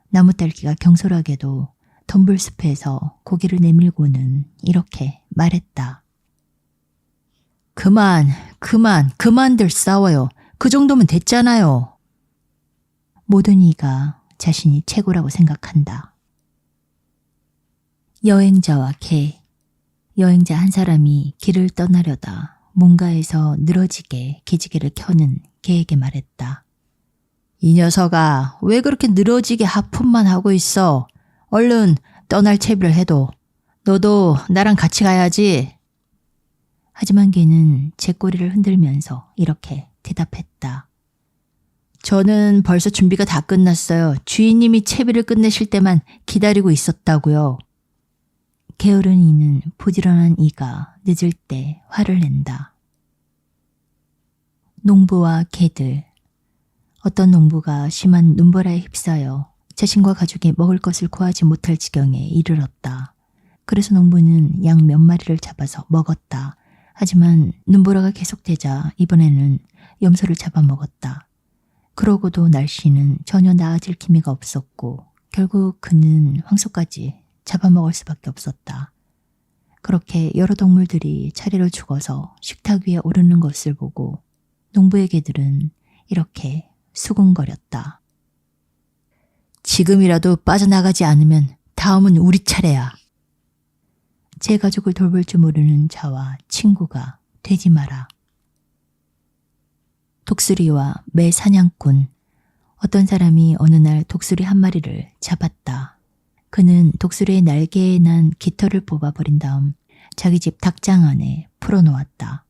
나무딸기가 경솔하게도 덤불숲에서 고개를 내밀고는 이렇게 말했다. 그만들 싸워요. 그 정도면 됐잖아요. 모든 이가 자신이 최고라고 생각한다. 여행자와 개. 여행자 한 사람이 길을 떠나려다 뭔가에서 늘어지게 기지개를 켜는 개에게 말했다. 이 녀석아, 왜 그렇게 늘어지게 하품만 하고 있어? 얼른 떠날 채비를 해도. 너도 나랑 같이 가야지. 하지만 개는 제 꼬리를 흔들면서 이렇게 대답했다. 저는 벌써 준비가 다 끝났어요. 주인님이 채비를 끝내실 때만 기다리고 있었다고요. 게으른 이는 부지런한 이가 늦을 때 화를 낸다. 농부와 개들. 어떤 농부가 심한 눈보라에 휩싸여 자신과 가족이 먹을 것을 구하지 못할 지경에 이르렀다. 그래서 농부는 양 몇 마리를 잡아서 먹었다. 하지만 눈보라가 계속되자 이번에는 염소를 잡아먹었다. 그러고도 날씨는 전혀 나아질 기미가 없었고 결국 그는 황소까지 잡아먹을 수밖에 없었다. 그렇게 여러 동물들이 차례로 죽어서 식탁 위에 오르는 것을 보고 농부의 개들은 이렇게 수군거렸다. 지금이라도 빠져나가지 않으면 다음은 우리 차례야. 제 가족을 돌볼 줄 모르는 자와 친구가 되지 마라. 독수리와 매 사냥꾼. 어떤 사람이 어느 날 독수리 한 마리를 잡았다. 그는 독수리의 날개에 난 깃털을 뽑아버린 다음 자기 집 닭장 안에 풀어놓았다.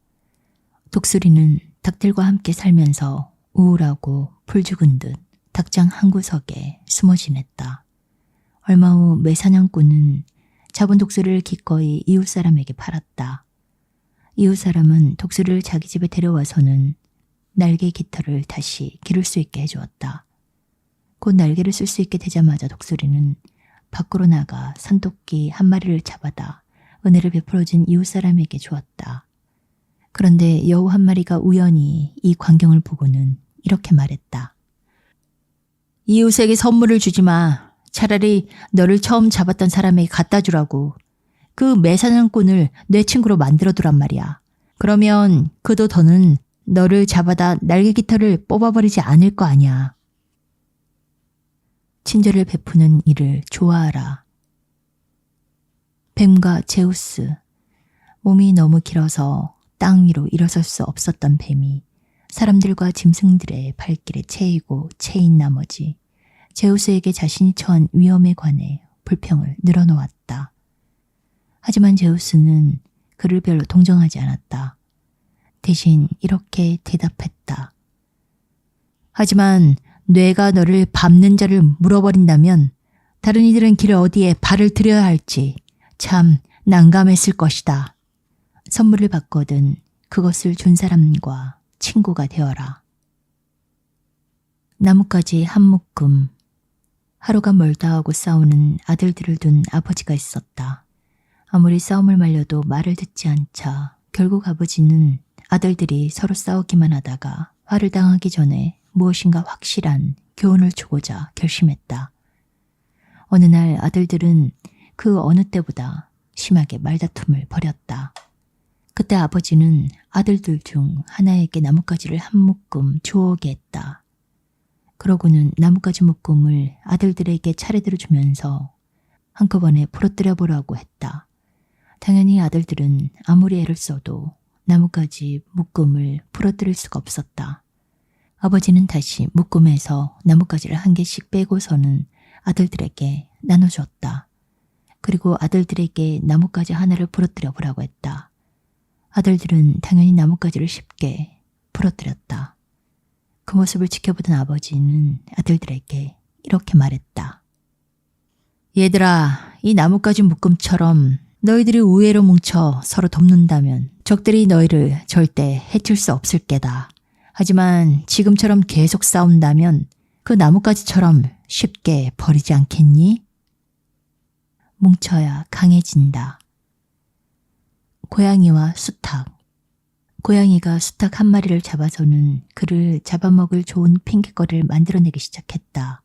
독수리는 닭들과 함께 살면서 우울하고 풀 죽은 듯 닭장 한 구석에 숨어 지냈다. 얼마 후 매사냥꾼은 잡은 독수리를 기꺼이 이웃 사람에게 팔았다. 이웃 사람은 독수리를 자기 집에 데려와서는 날개 깃털을 다시 기를 수 있게 해주었다. 곧 날개를 쓸 수 있게 되자마자 독수리는 밖으로 나가 산토끼 한 마리를 잡아다 은혜를 베풀어준 이웃 사람에게 주었다. 그런데 여우 한 마리가 우연히 이 광경을 보고는 이렇게 말했다. 이웃에게 선물을 주지 마. 차라리 너를 처음 잡았던 사람에게 갖다 주라고. 그 매사냥꾼을 내 친구로 만들어두란 말이야. 그러면 그도 더는 너를 잡아다 날개 깃털을 뽑아버리지 않을 거 아니야. 친절을 베푸는 일을 좋아하라. 뱀과 제우스. 몸이 너무 길어서 땅 위로 일어설 수 없었던 뱀이 사람들과 짐승들의 발길에 채이고 채인 나머지 제우스에게 자신이 처한 위험에 관해 불평을 늘어놓았다. 하지만 제우스는 그를 별로 동정하지 않았다. 대신 이렇게 대답했다. 하지만 뇌가 너를 밟는 자를 물어버린다면 다른 이들은 길 어디에 발을 들여야 할지 참 난감했을 것이다. 선물을 받거든 그것을 준 사람과 친구가 되어라. 나뭇가지 한 묶음. 하루가 멀다 하고 싸우는 아들들을 둔 아버지가 있었다. 아무리 싸움을 말려도 말을 듣지 않자 결국 아버지는 아들들이 서로 싸우기만 하다가 화를 당하기 전에 무엇인가 확실한 교훈을 주고자 결심했다. 어느 날 아들들은 그 어느 때보다 심하게 말다툼을 벌였다. 그때 아버지는 아들들 중 하나에게 나뭇가지를 한 묶음 주워오게 했다. 그러고는 나뭇가지 묶음을 아들들에게 차례대로 주면서 한꺼번에 부러뜨려 보라고 했다. 당연히 아들들은 아무리 애를 써도 나뭇가지 묶음을 부러뜨릴 수가 없었다. 아버지는 다시 묶음에서 나뭇가지를 한 개씩 빼고서는 아들들에게 나눠주었다. 그리고 아들들에게 나뭇가지 하나를 부러뜨려 보라고 했다. 아들들은 당연히 나뭇가지를 쉽게 부러뜨렸다. 그 모습을 지켜보던 아버지는 아들들에게 이렇게 말했다. 얘들아, 이 나뭇가지 묶음처럼 너희들이 우애로 뭉쳐 서로 돕는다면 적들이 너희를 절대 해칠 수 없을 게다. 하지만 지금처럼 계속 싸운다면 그 나뭇가지처럼 쉽게 버리지 않겠니? 뭉쳐야 강해진다. 고양이와 수탉. 고양이가 수탉 한 마리를 잡아서는 그를 잡아먹을 좋은 핑계거리를 만들어내기 시작했다.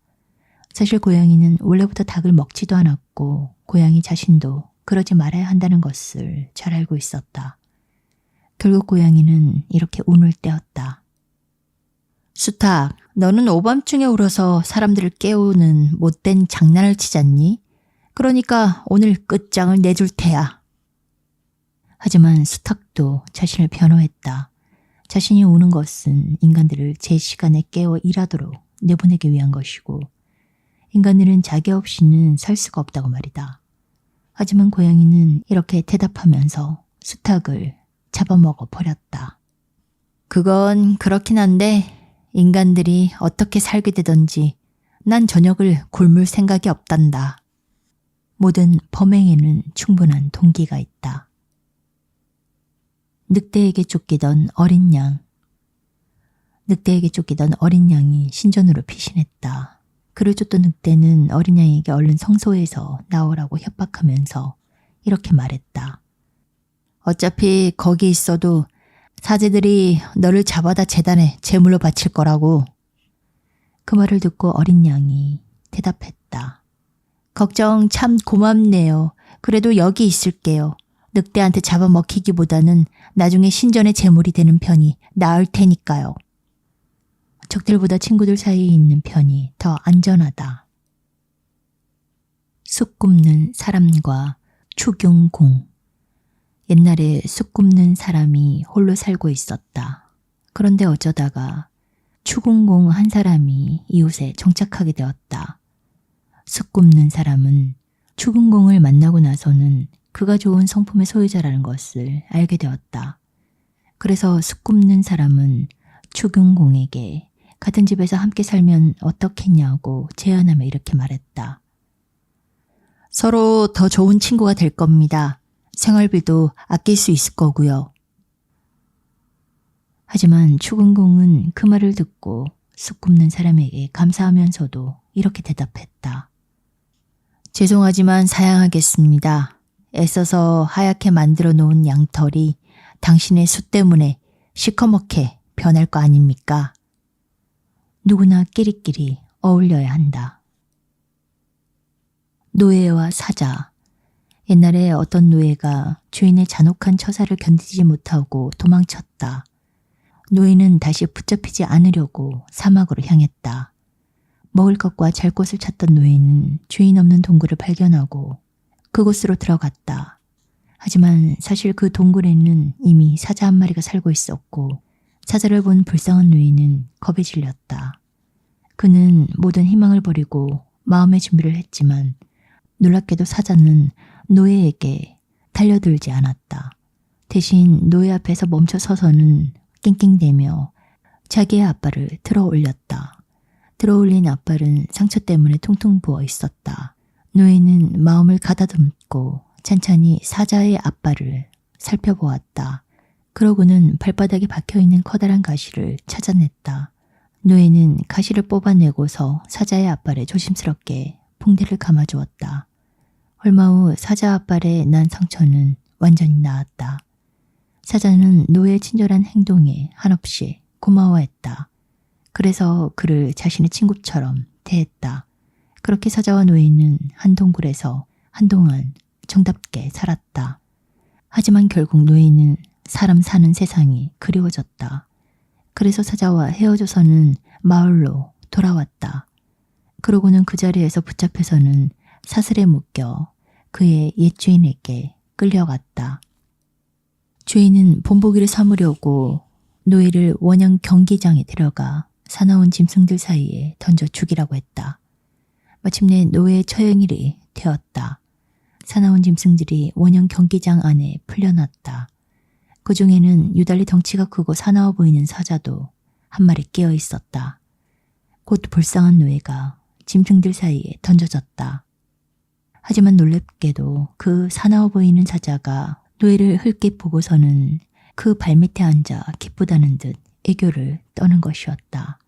사실 고양이는 원래부터 닭을 먹지도 않았고 고양이 자신도 그러지 말아야 한다는 것을 잘 알고 있었다. 결국 고양이는 이렇게 운을 떼었다. 수탉, 너는 오밤중에 울어서 사람들을 깨우는 못된 장난을 치잖니? 그러니까 오늘 끝장을 내줄 테야. 하지만 수탉도 자신을 변호했다. 자신이 우는 것은 인간들을 제 시간에 깨워 일하도록 내보내기 위한 것이고 인간들은 자기 없이는 살 수가 없다고 말이다. 하지만 고양이는 이렇게 대답하면서 수탉을 잡아먹어 버렸다. 그건 그렇긴 한데 인간들이 어떻게 살게 되던지 난 저녁을 굶을 생각이 없단다. 모든 범행에는 충분한 동기가 있다. 늑대에게 쫓기던 어린 양. 늑대에게 쫓기던 어린 양이 신전으로 피신했다. 그를 쫓던 늑대는 어린 양에게 얼른 성소에서 나오라고 협박하면서 이렇게 말했다. 어차피 거기 있어도 사제들이 너를 잡아다 제단에 제물로 바칠 거라고. 그 말을 듣고 어린 양이 대답했다. 걱정 참 고맙네요. 그래도 여기 있을게요. 늑대한테 잡아먹히기보다는 나중에 신전의 제물이 되는 편이 나을 테니까요. 적들보다 친구들 사이에 있는 편이 더 안전하다. 쑥 굽는 사람과 추경공. 옛날에 쑥 굽는 사람이 홀로 살고 있었다. 그런데 어쩌다가 추궁공 한 사람이 이곳에 정착하게 되었다. 숯 굽는 사람은 추궁공을 만나고 나서는 그가 좋은 성품의 소유자라는 것을 알게 되었다. 그래서 숯 굽는 사람은 추궁공에게 같은 집에서 함께 살면 어떻겠냐고 제안하며 이렇게 말했다. 서로 더 좋은 친구가 될 겁니다. 생활비도 아낄 수 있을 거고요. 하지만 추궁공은 그 말을 듣고 숯 굽는 사람에게 감사하면서도 이렇게 대답했다. 죄송하지만 사양하겠습니다. 애써서 하얗게 만들어 놓은 양털이 당신의 숯 때문에 시커멓게 변할 거 아닙니까? 누구나 끼리끼리 어울려야 한다. 노예와 사자. 옛날에 어떤 노예가 주인의 잔혹한 처사를 견디지 못하고 도망쳤다. 노예는 다시 붙잡히지 않으려고 사막으로 향했다. 먹을 것과 잘 곳을 찾던 노예는 주인 없는 동굴을 발견하고 그곳으로 들어갔다. 하지만 사실 그 동굴에는 이미 사자 한 마리가 살고 있었고 사자를 본 불쌍한 노예는 겁에 질렸다. 그는 모든 희망을 버리고 마음의 준비를 했지만 놀랍게도 사자는 노예에게 달려들지 않았다. 대신 노예 앞에서 멈춰 서서는 낑낑대며 자기의 앞발을 들어 올렸다. 들어 올린 앞발은 상처 때문에 퉁퉁 부어 있었다. 노예는 마음을 가다듬고 찬찬히 사자의 앞발을 살펴보았다. 그러고는 발바닥에 박혀있는 커다란 가시를 찾아냈다. 노예는 가시를 뽑아내고서 사자의 앞발에 조심스럽게 붕대를 감아주었다. 얼마 후 사자 앞발에 난 상처는 완전히 나았다. 사자는 노예의 친절한 행동에 한없이 고마워했다. 그래서 그를 자신의 친구처럼 대했다. 그렇게 사자와 노예는 한 동굴에서 한동안 정답게 살았다. 하지만 결국 노예는 사람 사는 세상이 그리워졌다. 그래서 사자와 헤어져서는 마을로 돌아왔다. 그러고는 그 자리에서 붙잡혀서는 사슬에 묶여 그의 옛 주인에게 끌려갔다. 주인은 본보기를 삼으려고 노예를 원형 경기장에 데려가 사나운 짐승들 사이에 던져 죽이라고 했다. 마침내 노예의 처형일이 되었다. 사나운 짐승들이 원형 경기장 안에 풀려났다. 그 중에는 유달리 덩치가 크고 사나워 보이는 사자도 한 마리 끼어 있었다. 곧 불쌍한 노예가 짐승들 사이에 던져졌다. 하지만 놀랍게도 그 사나워 보이는 사자가 노예를 흘낏 보고서는 그 발밑에 앉아 기쁘다는 듯 애교를 떠는 것이었다.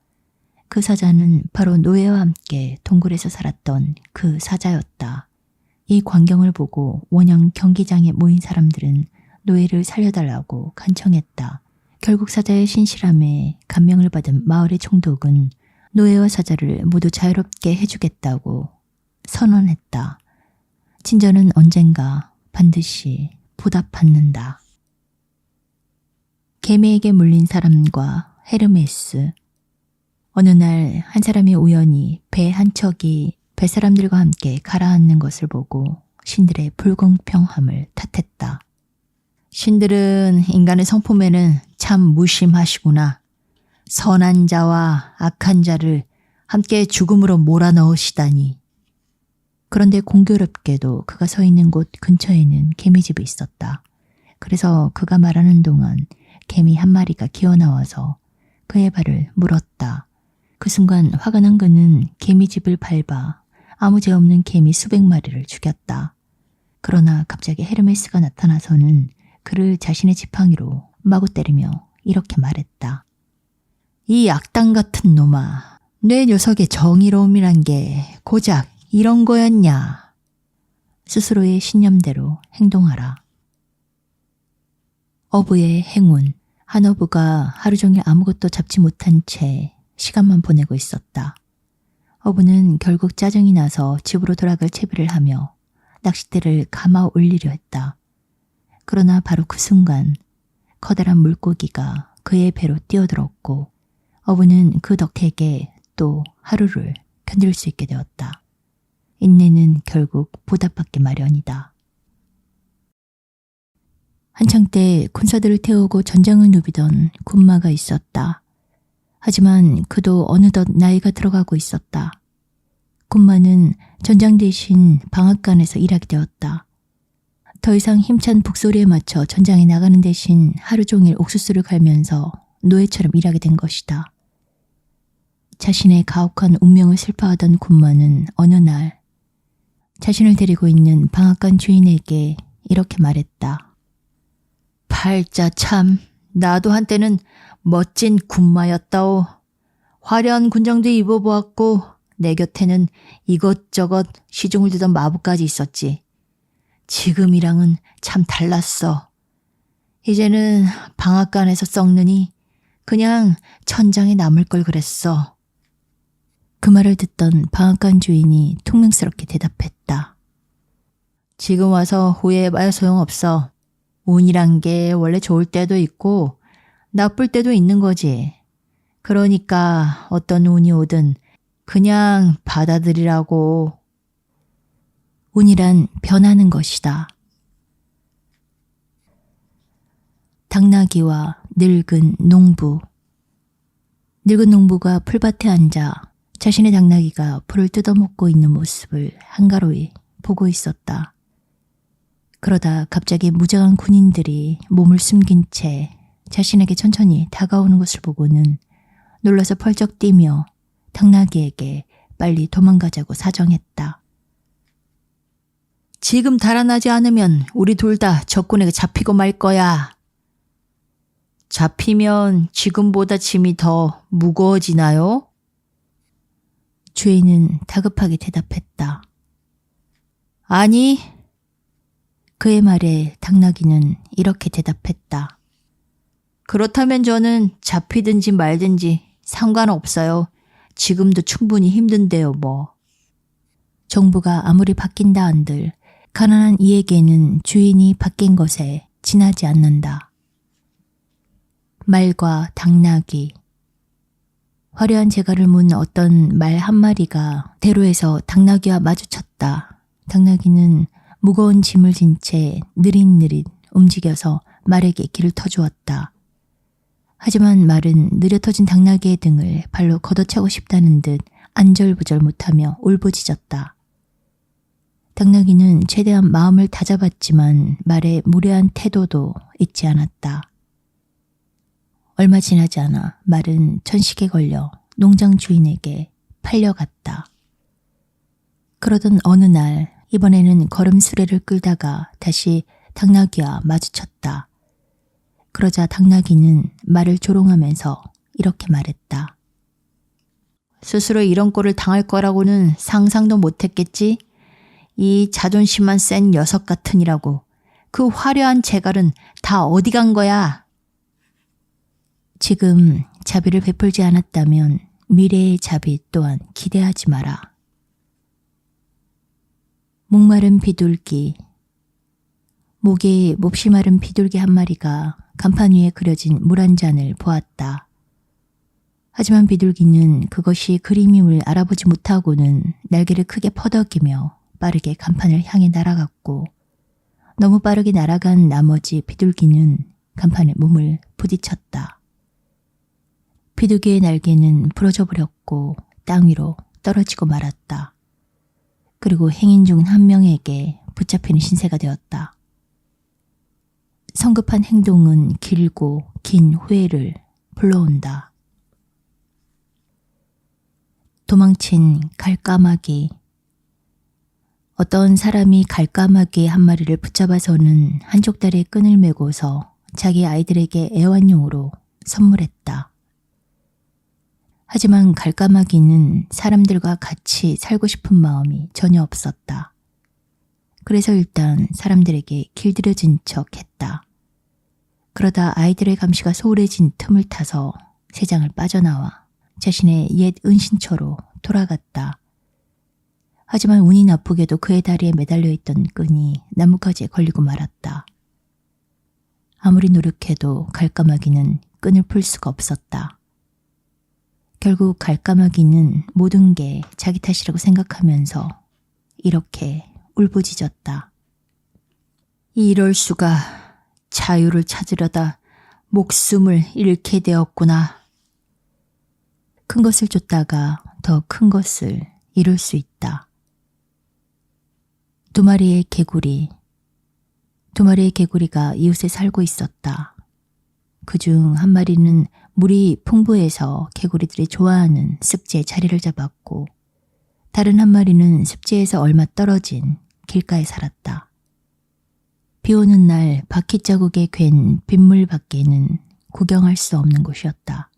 그 사자는 바로 노예와 함께 동굴에서 살았던 그 사자였다. 이 광경을 보고 원형 경기장에 모인 사람들은 노예를 살려달라고 간청했다. 결국 사자의 신실함에 감명을 받은 마을의 총독은 노예와 사자를 모두 자유롭게 해주겠다고 선언했다. 친절은 언젠가 반드시 보답받는다. 개미에게 물린 사람과 헤르메스. 어느 날 한 사람이 우연히 배 한 척이 뱃사람들과 함께 가라앉는 것을 보고 신들의 불공평함을 탓했다. 신들은 인간의 성품에는 참 무심하시구나. 선한 자와 악한 자를 함께 죽음으로 몰아넣으시다니. 그런데 공교롭게도 그가 서 있는 곳 근처에는 개미집이 있었다. 그래서 그가 말하는 동안 개미 한 마리가 기어나와서 그의 발을 물었다. 그 순간 화가 난 그는 개미집을 밟아 아무 죄 없는 개미 수백 마리를 죽였다. 그러나 갑자기 헤르메스가 나타나서는 그를 자신의 지팡이로 마구 때리며 이렇게 말했다. 이 악당 같은 놈아, 내 녀석의 정의로움이란 게 고작 이런 거였냐. 스스로의 신념대로 행동하라. 어부의 행운. 한 어부가 하루 종일 아무것도 잡지 못한 채 시간만 보내고 있었다. 어부는 결국 짜증이 나서 집으로 돌아갈 채비를 하며 낚싯대를 감아 올리려 했다. 그러나 바로 그 순간 커다란 물고기가 그의 배로 뛰어들었고 어부는 그 덕택에 또 하루를 견딜 수 있게 되었다. 인내는 결국 보답받기 마련이다. 한창 때 군사들을 태우고 전장을 누비던 군마가 있었다. 하지만 그도 어느덧 나이가 들어가고 있었다. 군마는 전장 대신 방앗간에서 일하게 되었다. 더 이상 힘찬 북소리에 맞춰 전장에 나가는 대신 하루 종일 옥수수를 갈면서 노예처럼 일하게 된 것이다. 자신의 가혹한 운명을 슬퍼하던 군마는 어느 날 자신을 데리고 있는 방앗간 주인에게 이렇게 말했다. 팔자 참, 나도 한때는 멋진 군마였다오. 화려한 군장도 입어보았고 내 곁에는 이것저것 시중을 두던 마부까지 있었지. 지금이랑은 참 달랐어. 이제는 방앗간에서 썩느니 그냥 천장에 남을 걸 그랬어. 그 말을 듣던 방앗간 주인이 퉁명스럽게 대답했다. 지금 와서 후회해봐야 소용없어. 운이란 게 원래 좋을 때도 있고 나쁠 때도 있는 거지. 그러니까 어떤 운이 오든 그냥 받아들이라고. 운이란 변하는 것이다. 당나귀와 늙은 농부. 늙은 농부가 풀밭에 앉아 자신의 당나귀가 풀을 뜯어먹고 있는 모습을 한가로이 보고 있었다. 그러다 갑자기 무장한 군인들이 몸을 숨긴 채 자신에게 천천히 다가오는 것을 보고는 놀라서 펄쩍 뛰며 당나귀에게 빨리 도망가자고 사정했다. 지금 달아나지 않으면 우리 둘 다 적군에게 잡히고 말 거야. 잡히면 지금보다 짐이 더 무거워지나요? 주인은 다급하게 대답했다. 아니. 그의 말에 당나귀는 이렇게 대답했다. 그렇다면 저는 잡히든지 말든지 상관없어요. 지금도 충분히 힘든데요, 뭐. 정부가 아무리 바뀐다 한들 가난한 이에게는 주인이 바뀐 것에 지나지 않는다. 말과 당나귀. 화려한 재갈을 문 어떤 말 한 마리가 대로에서 당나귀와 마주쳤다. 당나귀는 무거운 짐을 진 채 느릿느릿 움직여서 말에게 길을 터주었다. 하지만 말은 느려 터진 당나귀의 등을 발로 걷어차고 싶다는 듯 안절부절 못하며 울부짖었다. 당나귀는 최대한 마음을 다잡았지만 말의 무례한 태도도 잊지 않았다. 얼마 지나지 않아 말은 천식에 걸려 농장 주인에게 팔려갔다. 그러던 어느 날 이번에는 걸음수레를 끌다가 다시 당나귀와 마주쳤다. 그러자 당나귀는 말을 조롱하면서 이렇게 말했다. 스스로 이런 꼴을 당할 거라고는 상상도 못했겠지? 이 자존심만 센 녀석 같으니라고. 그 화려한 재갈은 다 어디 간 거야? 지금 자비를 베풀지 않았다면 미래의 자비 또한 기대하지 마라. 목마른 비둘기. 목에 몹시 마른 비둘기 한 마리가 간판 위에 그려진 물 한 잔을 보았다. 하지만 비둘기는 그것이 그림임을 알아보지 못하고는 날개를 크게 퍼덕이며 빠르게 간판을 향해 날아갔고 너무 빠르게 날아간 나머지 비둘기는 간판에 몸을 부딪혔다. 비둘기의 날개는 부러져 버렸고 땅 위로 떨어지고 말았다. 그리고 행인 중 한 명에게 붙잡히는 신세가 되었다. 성급한 행동은 길고 긴 후회를 불러온다. 도망친 갈까마귀. 어떤 사람이 갈까마귀 한 마리를 붙잡아서는 한쪽 다리에 끈을 메고서 자기 아이들에게 애완용으로 선물했다. 하지만 갈까마귀는 사람들과 같이 살고 싶은 마음이 전혀 없었다. 그래서 일단 사람들에게 길들여진 척 했다. 그러다 아이들의 감시가 소홀해진 틈을 타서 새장을 빠져나와 자신의 옛 은신처로 돌아갔다. 하지만 운이 나쁘게도 그의 다리에 매달려 있던 끈이 나뭇가지에 걸리고 말았다. 아무리 노력해도 갈까마귀는 끈을 풀 수가 없었다. 결국 갈까마귀는 모든 게 자기 탓이라고 생각하면서 이렇게 울부짖었다. 이럴 수가, 자유를 찾으려다 목숨을 잃게 되었구나. 큰 것을 쫓다가 더 큰 것을 이룰 수 있다. 두 마리의 개구리가 이웃에 살고 있었다. 그중 한 마리는 물이 풍부해서 개구리들이 좋아하는 습지에 자리를 잡았고, 다른 한 마리는 습지에서 얼마 떨어진 길가에 살았다. 비 오는 날 바퀴 자국에 괜 빗물 밖에는 구경할 수 없는 곳이었다.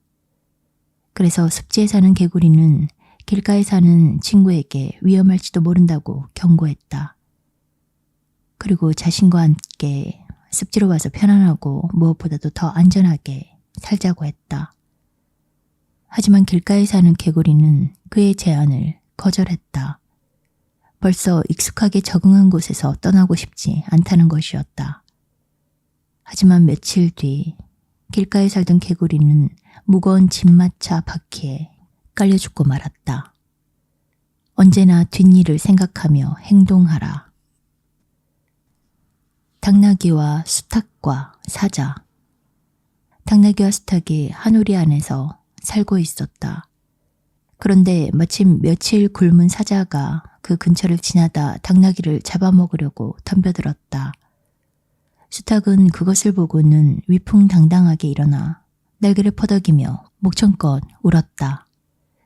그래서 습지에 사는 개구리는 길가에 사는 친구에게 위험할지도 모른다고 경고했다. 그리고 자신과 함께 습지로 와서 편안하고 무엇보다도 더 안전하게 살자고 했다. 하지만 길가에 사는 개구리는 그의 제안을 거절했다. 벌써 익숙하게 적응한 곳에서 떠나고 싶지 않다는 것이었다. 하지만 며칠 뒤 길가에 살던 개구리는 무거운 집마차 바퀴에 깔려 죽고 말았다. 언제나 뒷일을 생각하며 행동하라. 당나귀와 수탉과 사자. 당나귀와 수탉이 한 우리 안에서 살고 있었다. 그런데 마침 며칠 굶은 사자가 그 근처를 지나다 당나귀를 잡아먹으려고 덤벼들었다. 수탉은 그것을 보고는 위풍당당하게 일어나 날개를 퍼덕이며 목청껏 울었다.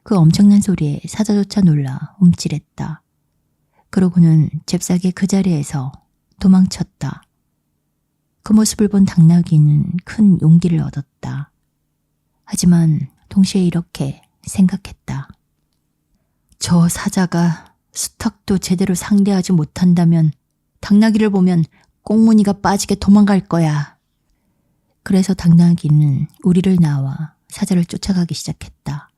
그 엄청난 소리에 사자조차 놀라 움찔했다. 그러고는 잽싸게 그 자리에서 도망쳤다. 그 모습을 본 당나귀는 큰 용기를 얻었다. 하지만 동시에 이렇게 생각했다. 저 사자가 수탉도 제대로 상대하지 못한다면 당나귀를 보면 꽁무니가 빠지게 도망갈 거야. 그래서 당나귀는 우리를 나와 사자를 쫓아가기 시작했다.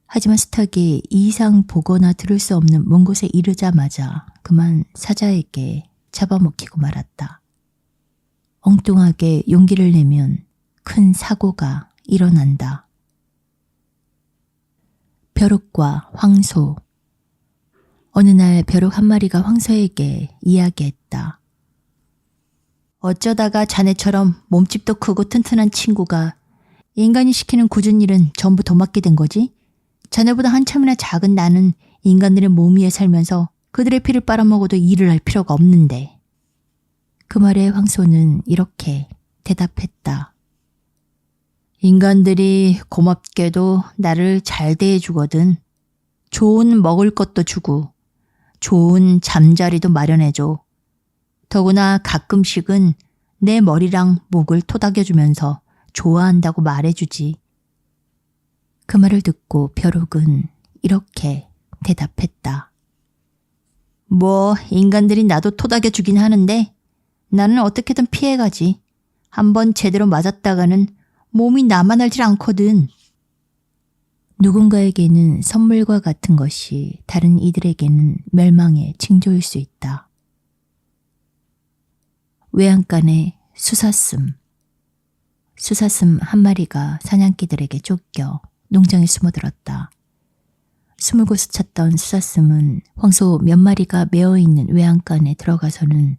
하지만 수탉이 이 이상 보거나 들을 수 없는 먼 곳에 이르자마자 그만 사자에게 잡아먹히고 말았다. 엉뚱하게 용기를 내면 큰 사고가 일어난다. 벼룩과 황소. 어느 날 벼룩 한 마리가 황소에게 이야기했다. 어쩌다가 자네처럼 몸집도 크고 튼튼한 친구가 인간이 시키는 굳은 일은 전부 도맡게 된 거지? 자네보다 한참이나 작은 나는 인간들의 몸 위에 살면서 그들의 피를 빨아먹어도 일을 할 필요가 없는데. 그 말에 황소는 이렇게 대답했다. 인간들이 고맙게도 나를 잘 대해주거든. 좋은 먹을 것도 주고 좋은 잠자리도 마련해줘. 더구나 가끔씩은 내 머리랑 목을 토닥여주면서 좋아한다고 말해주지. 그 말을 듣고 벼룩은 이렇게 대답했다. 뭐 인간들이 나도 토닥여주긴 하는데 나는 어떻게든 피해가지. 한번 제대로 맞았다가는 몸이 나만 알질 않거든. 누군가에게는 선물과 같은 것이 다른 이들에게는 멸망의 징조일 수 있다. 외양간의 수사슴. 수사슴 한 마리가 사냥개들에게 쫓겨 농장에 숨어들었다. 숨을 곳을 찾던 수사슴은 황소 몇 마리가 메어있는 외양간에 들어가서는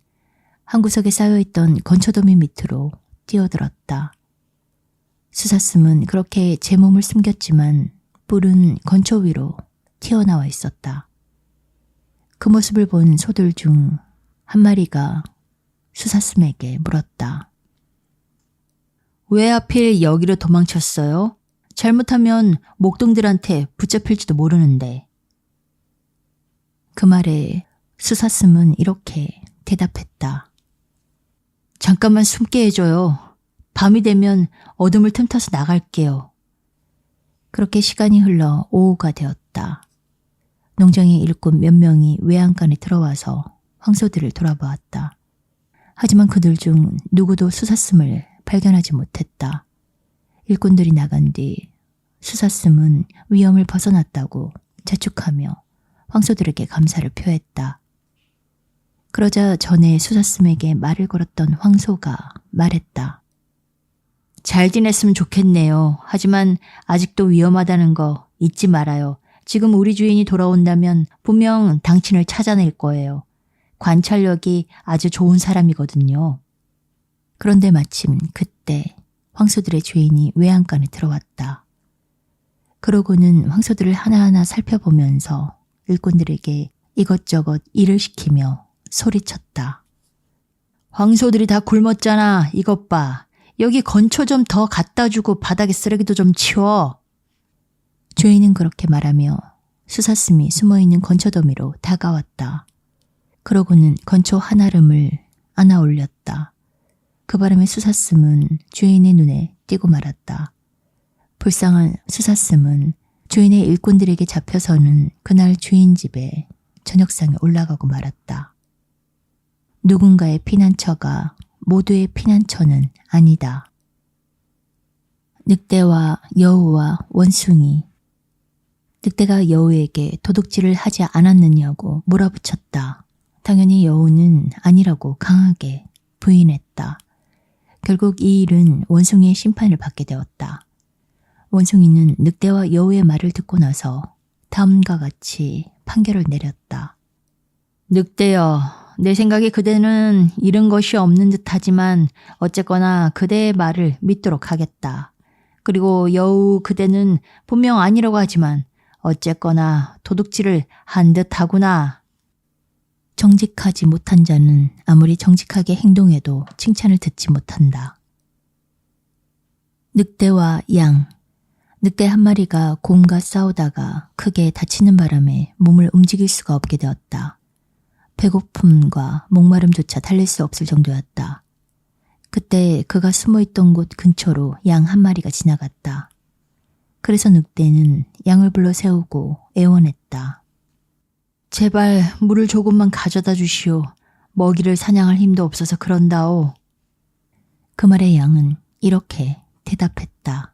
한 구석에 쌓여있던 건초더미 밑으로 뛰어들었다. 수사슴은 그렇게 제 몸을 숨겼지만 뿔은 건초 위로 튀어나와 있었다. 그 모습을 본 소들 중 한 마리가 수사슴에게 물었다. 왜 하필 여기로 도망쳤어요? 잘못하면 목동들한테 붙잡힐지도 모르는데. 그 말에 수사슴은 이렇게 대답했다. 잠깐만 숨게 해줘요. 밤이 되면 어둠을 틈타서 나갈게요. 그렇게 시간이 흘러 오후가 되었다. 농장의 일꾼 몇 명이 외양간에 들어와서 황소들을 돌아보았다. 하지만 그들 중 누구도 수사슴을 발견하지 못했다. 일꾼들이 나간 뒤 수사슴은 위험을 벗어났다고 자축하며 황소들에게 감사를 표했다. 그러자 전에 수사슴에게 말을 걸었던 황소가 말했다. 잘 지냈으면 좋겠네요. 하지만 아직도 위험하다는 거 잊지 말아요. 지금 우리 주인이 돌아온다면 분명 당신을 찾아낼 거예요. 관찰력이 아주 좋은 사람이거든요. 그런데 마침 그때 황소들의 주인이 외양간에 들어왔다. 그러고는 황소들을 하나하나 살펴보면서 일꾼들에게 이것저것 일을 시키며 소리쳤다. 황소들이 다 굶었잖아. 이것 봐. 여기 건초 좀 더 갖다 주고 바닥에 쓰레기도 좀 치워. 주인은 그렇게 말하며 수사슴이 숨어있는 건초더미로 다가왔다. 그러고는 건초 한 알음을 안아 올렸다. 그 바람에 수사슴은 주인의 눈에 띄고 말았다. 불쌍한 수사슴은 주인의 일꾼들에게 잡혀서는 그날 주인 집에 저녁상에 올라가고 말았다. 누군가의 피난처가 모두의 피난처는 아니다. 늑대와 여우와 원숭이. 늑대가 여우에게 도둑질을 하지 않았느냐고 몰아붙였다. 당연히 여우는 아니라고 강하게 부인했다. 결국 이 일은 원숭이의 심판을 받게 되었다. 원숭이는 늑대와 여우의 말을 듣고 나서 다음과 같이 판결을 내렸다. 늑대여, 내 생각에 그대는 잃은 것이 없는 듯하지만 어쨌거나 그대의 말을 믿도록 하겠다. 그리고 여우, 그대는 분명 아니라고 하지만 어쨌거나 도둑질을 한 듯하구나. 정직하지 못한 자는 아무리 정직하게 행동해도 칭찬을 듣지 못한다. 늑대와 양. 늑대 한 마리가 곰과 싸우다가 크게 다치는 바람에 몸을 움직일 수가 없게 되었다. 배고픔과 목마름조차 달랠 수 없을 정도였다. 그때 그가 숨어있던 곳 근처로 양 한 마리가 지나갔다. 그래서 늑대는 양을 불러 세우고 애원했다. 제발 물을 조금만 가져다 주시오. 먹이를 사냥할 힘도 없어서 그런다오. 그 말에 양은 이렇게 대답했다.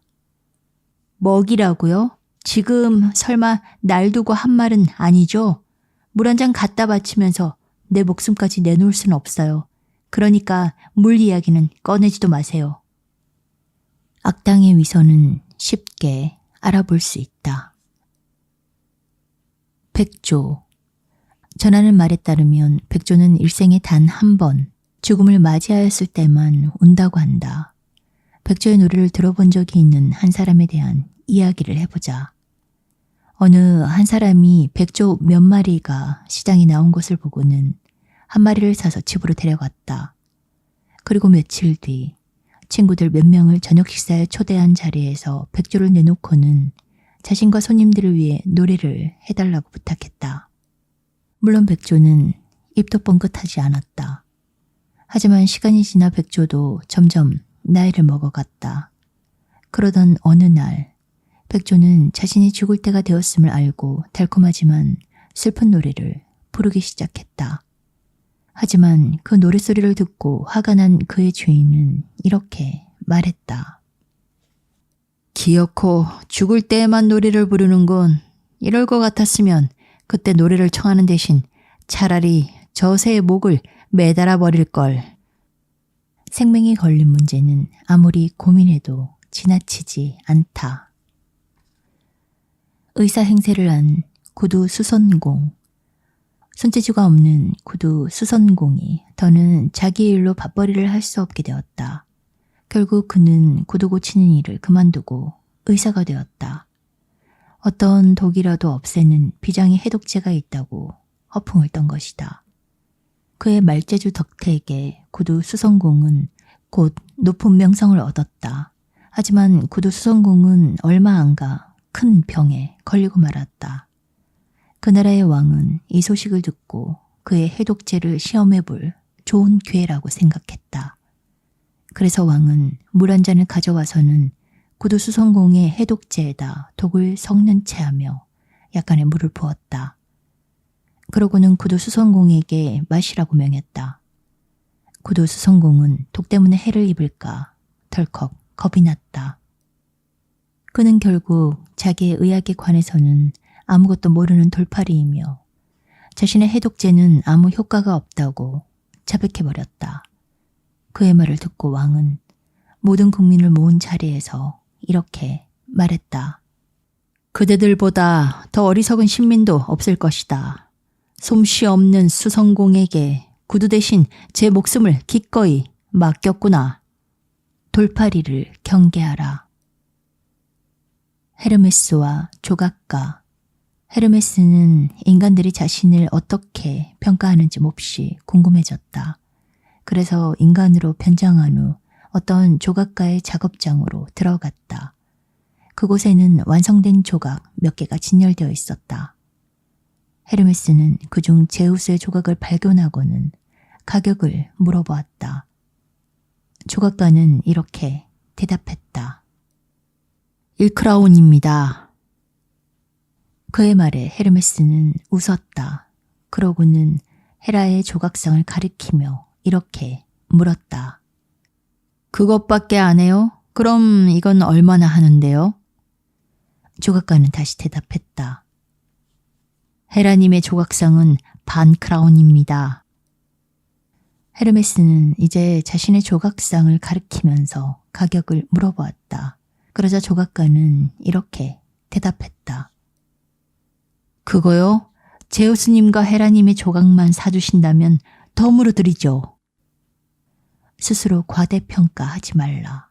먹이라고요? 지금 설마 날 두고 한 말은 아니죠? 물 한 잔 갖다 바치면서 내 목숨까지 내놓을 수는 없어요. 그러니까 물 이야기는 꺼내지도 마세요. 악당의 위선은 쉽게 알아볼 수 있다. 백조. 전하는 말에 따르면 백조는 일생에 단 한 번 죽음을 맞이하였을 때만 운다고 한다. 백조의 노래를 들어본 적이 있는 한 사람에 대한 이야기를 해보자. 어느 한 사람이 백조 몇 마리가 시장에 나온 것을 보고는 한 마리를 사서 집으로 데려갔다. 그리고 며칠 뒤 친구들 몇 명을 저녁 식사에 초대한 자리에서 백조를 내놓고는 자신과 손님들을 위해 노래를 해달라고 부탁했다. 물론 백조는 입도 뻥긋하지 않았다. 하지만 시간이 지나 백조도 점점 나이를 먹어갔다. 그러던 어느 날 백조는 자신이 죽을 때가 되었음을 알고 달콤하지만 슬픈 노래를 부르기 시작했다. 하지만 그 노랫소리를 듣고 화가 난 그의 주인은 이렇게 말했다. 기어코 죽을 때에만 노래를 부르는군. 이럴 것 같았으면 그때 노래를 청하는 대신 차라리 저 새의 목을 매달아 버릴걸. 생명이 걸린 문제는 아무리 고민해도 지나치지 않다. 의사 행세를 한 구두 수선공. 손재주가 없는 구두 수선공이 더는 자기 일로 밥벌이를 할 수 없게 되었다. 결국 그는 구두 고치는 일을 그만두고 의사가 되었다. 어떤 독이라도 없애는 비장의 해독제가 있다고 허풍을 떤 것이다. 그의 말재주 덕택에 구두 수선공은 곧 높은 명성을 얻었다. 하지만 구두 수선공은 얼마 안 가 큰 병에 걸리고 말았다. 그 나라의 왕은 이 소식을 듣고 그의 해독제를 시험해볼 좋은 기회라고 생각했다. 그래서 왕은 물 한 잔을 가져와서는 구두 수선공의 해독제에다 독을 섞는 채 하며 약간의 물을 부었다. 그러고는 구두 수선공에게 마시라고 명했다. 구두 수선공은 독 때문에 해를 입을까 덜컥 겁이 났다. 그는 결국 자기의 의학에 관해서는 아무것도 모르는 돌팔이이며 자신의 해독제는 아무 효과가 없다고 자백해버렸다. 그의 말을 듣고 왕은 모든 국민을 모은 자리에서 이렇게 말했다. 그대들보다 더 어리석은 신민도 없을 것이다. 솜씨 없는 수성공에게 구두 대신 제 목숨을 기꺼이 맡겼구나. 돌팔이를 경계하라. 헤르메스와 조각가. 헤르메스는 인간들이 자신을 어떻게 평가하는지 몹시 궁금해졌다. 그래서 인간으로 변장한 후 어떤 조각가의 작업장으로 들어갔다. 그곳에는 완성된 조각 몇 개가 진열되어 있었다. 헤르메스는 그중 제우스의 조각을 발견하고는 가격을 물어보았다. 조각가는 이렇게 대답했다. 1크라운입니다. 그의 말에 헤르메스는 웃었다. 그러고는 헤라의 조각상을 가리키며 이렇게 물었다. 그것밖에 안 해요? 그럼 이건 얼마나 하는데요? 조각가는 다시 대답했다. 헤라님의 조각상은 반 크라운입니다. 헤르메스는 이제 자신의 조각상을 가리키면서 가격을 물어보았다. 그러자 조각가는 이렇게 대답했다. 그거요? 제우스님과 헤라님의 조각만 사주신다면 덤으로 드리죠. 스스로 과대평가하지 말라.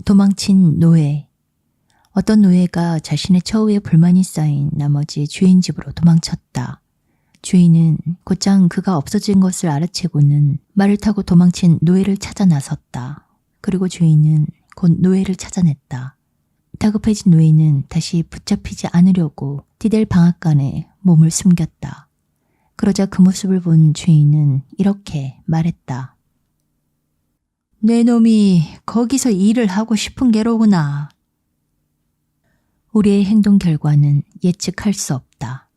도망친 노예. 어떤 노예가 자신의 처우에 불만이 쌓인 나머지 주인 집으로 도망쳤다. 주인은 곧장 그가 없어진 것을 알아채고는 말을 타고 도망친 노예를 찾아 나섰다. 그리고 주인은 곧 노예를 찾아냈다. 다급해진 노예는 다시 붙잡히지 않으려고 디델 방앗간에 몸을 숨겼다. 그러자 그 모습을 본 주인은 이렇게 말했다. 내 놈이 거기서 일을 하고 싶은 게로구나. 우리의 행동 결과는 예측할 수 없다.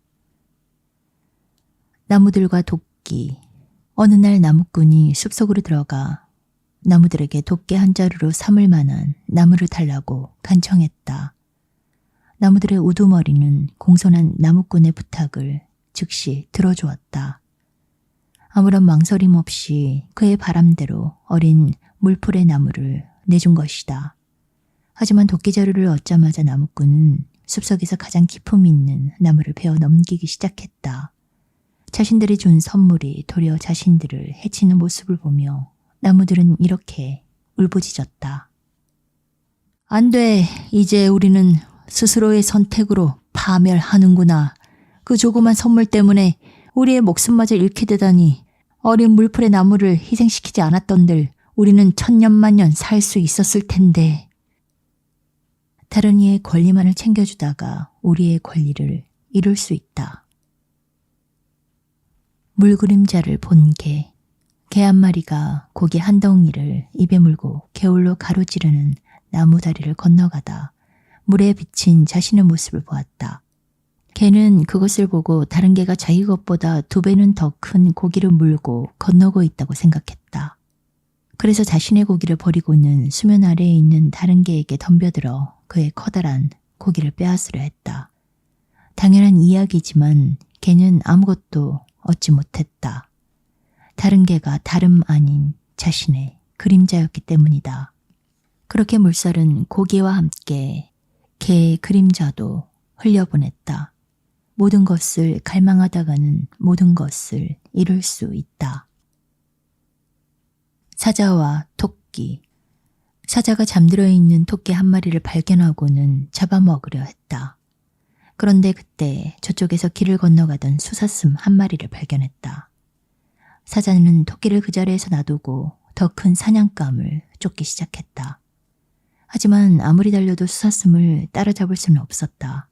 나무들과 도끼. 어느 날 나무꾼이 숲속으로 들어가 나무들에게 도끼 한 자루로 삼을 만한 나무를 달라고 간청했다. 나무들의 우두머리는 공손한 나무꾼의 부탁을 즉시 들어주었다. 아무런 망설임 없이 그의 바람대로 어린 물풀의 나무를 내준 것이다. 하지만 도끼자루를 얻자마자 나무꾼은 숲속에서 가장 기품 있는 나무를 베어 넘기기 시작했다. 자신들이 준 선물이 도리어 자신들을 해치는 모습을 보며 나무들은 이렇게 울부짖었다. 안 돼. 이제 우리는 스스로의 선택으로 파멸하는구나. 그 조그만 선물 때문에 우리의 목숨마저 잃게 되다니. 어린 물풀의 나무를 희생시키지 않았던들 우리는 천년만년 살 수 있었을 텐데. 다른 이의 권리만을 챙겨주다가 우리의 권리를 잃을 수 있다. 물그림자를 본 개. 개 한 마리가 고기 한 덩이를 입에 물고 개울로 가로지르는 나무 다리를 건너가다 물에 비친 자신의 모습을 보았다. 개는 그것을 보고 다른 개가 자기 것보다 2배는 더 큰 고기를 물고 건너고 있다고 생각했다. 그래서 자신의 고기를 버리고는 수면 아래에 있는 다른 개에게 덤벼들어 그의 커다란 고기를 빼앗으려 했다. 당연한 이야기지만 개는 아무것도 얻지 못했다. 다른 개가 다름 아닌 자신의 그림자였기 때문이다. 그렇게 물살은 고기와 함께 개의 그림자도 흘려보냈다. 모든 것을 갈망하다가는 모든 것을 잃을 수 있다. 사자와 토끼. 사자가 잠들어 있는 토끼 한 마리를 발견하고는 잡아먹으려 했다. 그런데 그때 저쪽에서 길을 건너가던 수사슴 한 마리를 발견했다. 사자는 토끼를 그 자리에서 놔두고 더 큰 사냥감을 쫓기 시작했다. 하지만 아무리 달려도 수사슴을 따라잡을 수는 없었다.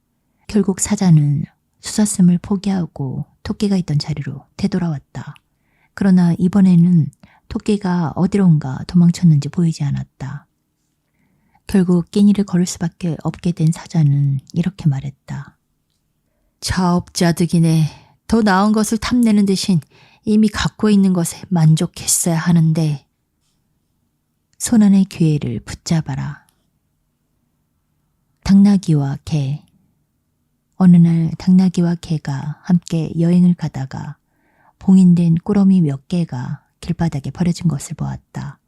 결국 사자는 수사슴을 포기하고 토끼가 있던 자리로 되돌아왔다. 그러나 이번에는 토끼가 어디론가 도망쳤는지 보이지 않았다. 결국 끼니를 걸을 수밖에 없게 된 사자는 이렇게 말했다. 자업자득이네. 더 나은 것을 탐내는 대신 이미 갖고 있는 것에 만족했어야 하는데. 손안의 기회를 붙잡아라. 당나귀와 개. 어느 날 당나귀와 개가 함께 여행을 가다가 봉인된 꾸러미 몇 개가 길바닥에 버려진 것을 보았다.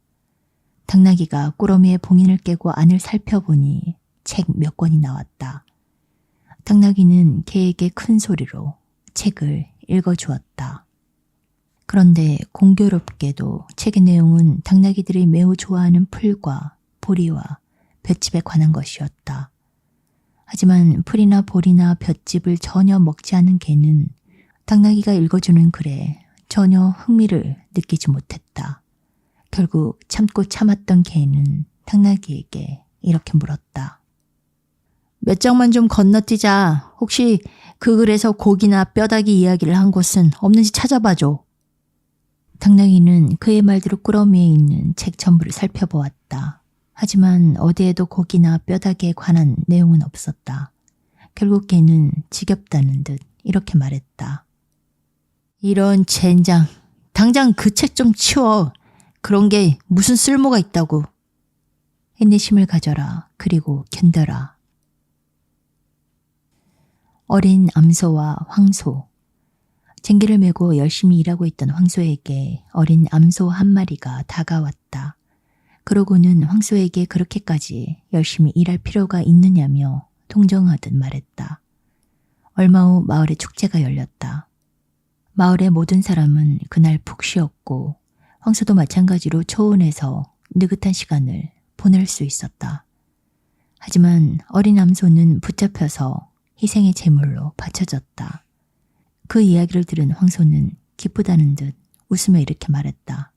당나귀가 꾸러미의 봉인을 깨고 안을 살펴보니 책 몇 권이 나왔다. 당나귀는 개에게 큰 소리로 책을 읽어주었다. 그런데 공교롭게도 책의 내용은 당나귀들이 매우 좋아하는 풀과 보리와 볏짚에 관한 것이었다. 하지만 풀이나 볼이나 볏짚을 전혀 먹지 않은 개는 당나귀가 읽어주는 글에 전혀 흥미를 느끼지 못했다. 결국 참고 참았던 개는 당나귀에게 이렇게 물었다. 몇 장만 좀 건너뛰자. 혹시 그 글에서 고기나 뼈다귀 이야기를 한 곳은 없는지 찾아봐줘. 당나귀는 그의 말대로 꾸러미에 있는 책 전부를 살펴보았다. 하지만 어디에도 고기나 뼈다귀에 관한 내용은 없었다. 결국 개는 지겹다는 듯 이렇게 말했다. 이런 젠장. 당장 그 책 좀 치워. 그런 게 무슨 쓸모가 있다고. 인내심을 가져라. 그리고 견뎌라. 어린 암소와 황소. 쟁기를 메고 열심히 일하고 있던 황소에게 어린 암소 한 마리가 다가왔다. 그러고는 황소에게 그렇게까지 열심히 일할 필요가 있느냐며 동정하듯 말했다. 얼마 후 마을에 축제가 열렸다. 마을의 모든 사람은 그날 푹 쉬었고 황소도 마찬가지로 초원에서 느긋한 시간을 보낼 수 있었다. 하지만 어린 암소는 붙잡혀서 희생의 제물로 바쳐졌다. 그 이야기를 들은 황소는 기쁘다는 듯 웃으며 이렇게 말했다.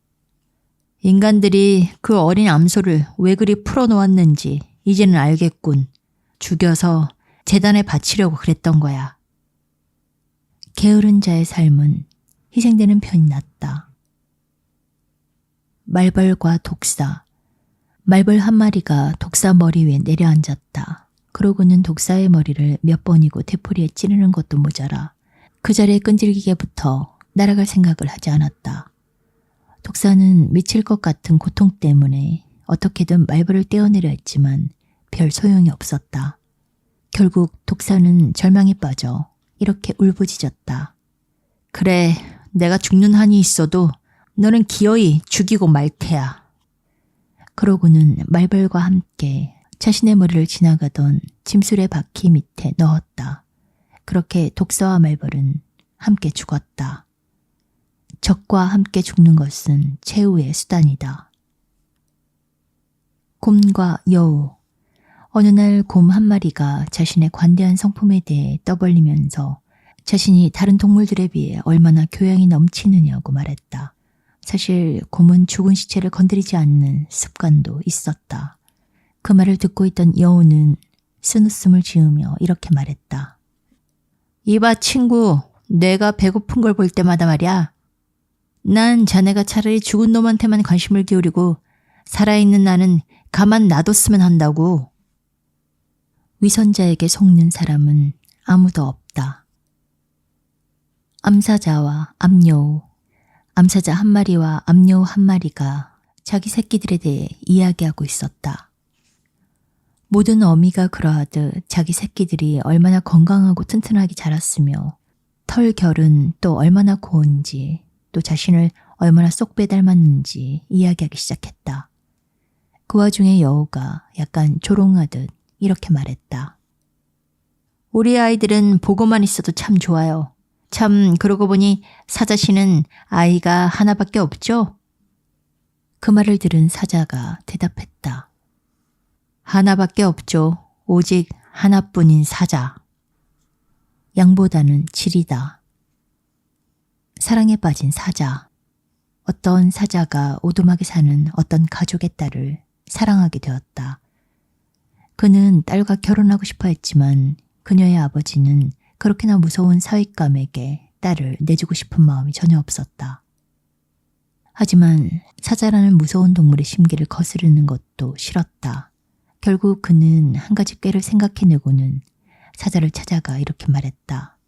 인간들이 그 어린 암소를 왜 그리 풀어놓았는지 이제는 알겠군. 죽여서 재단에 바치려고 그랬던 거야. 게으른 자의 삶은 희생되는 편이 낫다. 말벌과 독사. 말벌 한 마리가 독사 머리 위에 내려앉았다. 그러고는 독사의 머리를 몇 번이고 대포리에 찌르는 것도 모자라 그 자리에 끈질기게 붙어 날아갈 생각을 하지 않았다. 독사는 미칠 것 같은 고통 때문에 어떻게든 말벌을 떼어내려 했지만 별 소용이 없었다. 결국 독사는 절망에 빠져 이렇게 울부짖었다. 그래, 내가 죽는 한이 있어도 너는 기어이 죽이고 말 테야. 그러고는 말벌과 함께 자신의 머리를 지나가던 짐술의 바퀴 밑에 넣었다. 그렇게 독사와 말벌은 함께 죽었다. 적과 함께 죽는 것은 최후의 수단이다. 곰과 여우. 어느 날 곰 한 마리가 자신의 관대한 성품에 대해 떠벌리면서 자신이 다른 동물들에 비해 얼마나 교양이 넘치느냐고 말했다. 사실 곰은 죽은 시체를 건드리지 않는 습관도 있었다. 그 말을 듣고 있던 여우는 쓴웃음을 지으며 이렇게 말했다. 이봐 친구, 내가 배고픈 걸 볼 때마다 말이야. 난 자네가 차라리 죽은 놈한테만 관심을 기울이고 살아있는 나는 가만 놔뒀으면 한다고. 위선자에게 속는 사람은 아무도 없다. 암사자와 암여우. 암사자 한 마리와 암여우 한 마리가 자기 새끼들에 대해 이야기하고 있었다. 모든 어미가 그러하듯 자기 새끼들이 얼마나 건강하고 튼튼하게 자랐으며 털 결은 또 얼마나 고운지 또 자신을 얼마나 쏙 빼닮았는지 이야기하기 시작했다. 그 와중에 여우가 약간 조롱하듯 이렇게 말했다. 우리 아이들은 보고만 있어도 참 좋아요. 참 그러고 보니 사자 씨는 아이가 하나밖에 없죠? 그 말을 들은 사자가 대답했다. 하나밖에 없죠. 오직 하나뿐인 사자. 양보다는 질이다. 사랑에 빠진 사자. 어떤 사자가 오두막에 사는 어떤 가족의 딸을 사랑하게 되었다. 그는 딸과 결혼하고 싶어 했지만 그녀의 아버지는 그렇게나 무서운 사윗감에게 딸을 내주고 싶은 마음이 전혀 없었다. 하지만 사자라는 무서운 동물의 심기를 거스르는 것도 싫었다. 결국 그는 한 가지 꾀를 생각해내고는 사자를 찾아가 이렇게 말했다.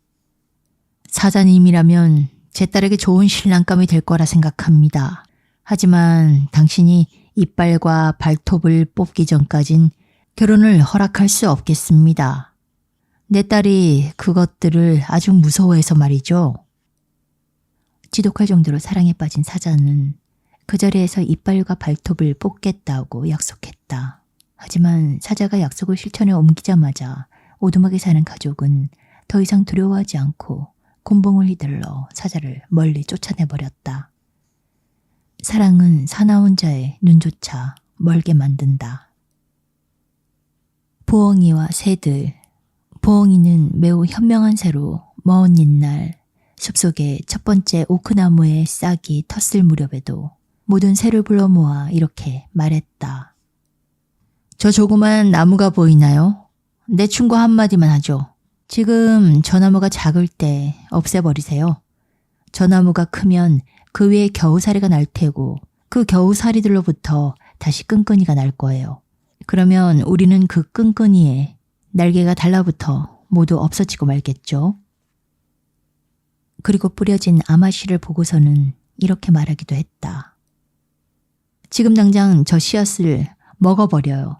사자님이라면 제 딸에게 좋은 신랑감이 될 거라 생각합니다. 하지만 당신이 이빨과 발톱을 뽑기 전까진 결혼을 허락할 수 없겠습니다. 내 딸이 그것들을 아주 무서워해서 말이죠. 지독할 정도로 사랑에 빠진 사자는 그 자리에서 이빨과 발톱을 뽑겠다고 약속했다. 하지만 사자가 약속을 실천에 옮기자마자 오두막에 사는 가족은 더 이상 두려워하지 않고 곤봉을 휘둘러 사자를 멀리 쫓아내버렸다. 사랑은 사나운 자의 눈조차 멀게 만든다. 부엉이와 새들. 부엉이는 매우 현명한 새로 먼 옛날 숲속의 첫 번째 오크나무의 싹이 텄을 무렵에도 모든 새를 불러 모아 이렇게 말했다. 저 조그만 나무가 보이나요? 내 충고 한마디만 하죠. 지금 저 나무가 작을 때 없애버리세요. 저 나무가 크면 그 위에 겨우사리가 날 테고 그 겨우사리들로부터 다시 끈끈이가 날 거예요. 그러면 우리는 그 끈끈이에 날개가 달라붙어 모두 없어지고 말겠죠. 그리고 뿌려진 아마씨를 보고서는 이렇게 말하기도 했다. 지금 당장 저 씨앗을 먹어버려요.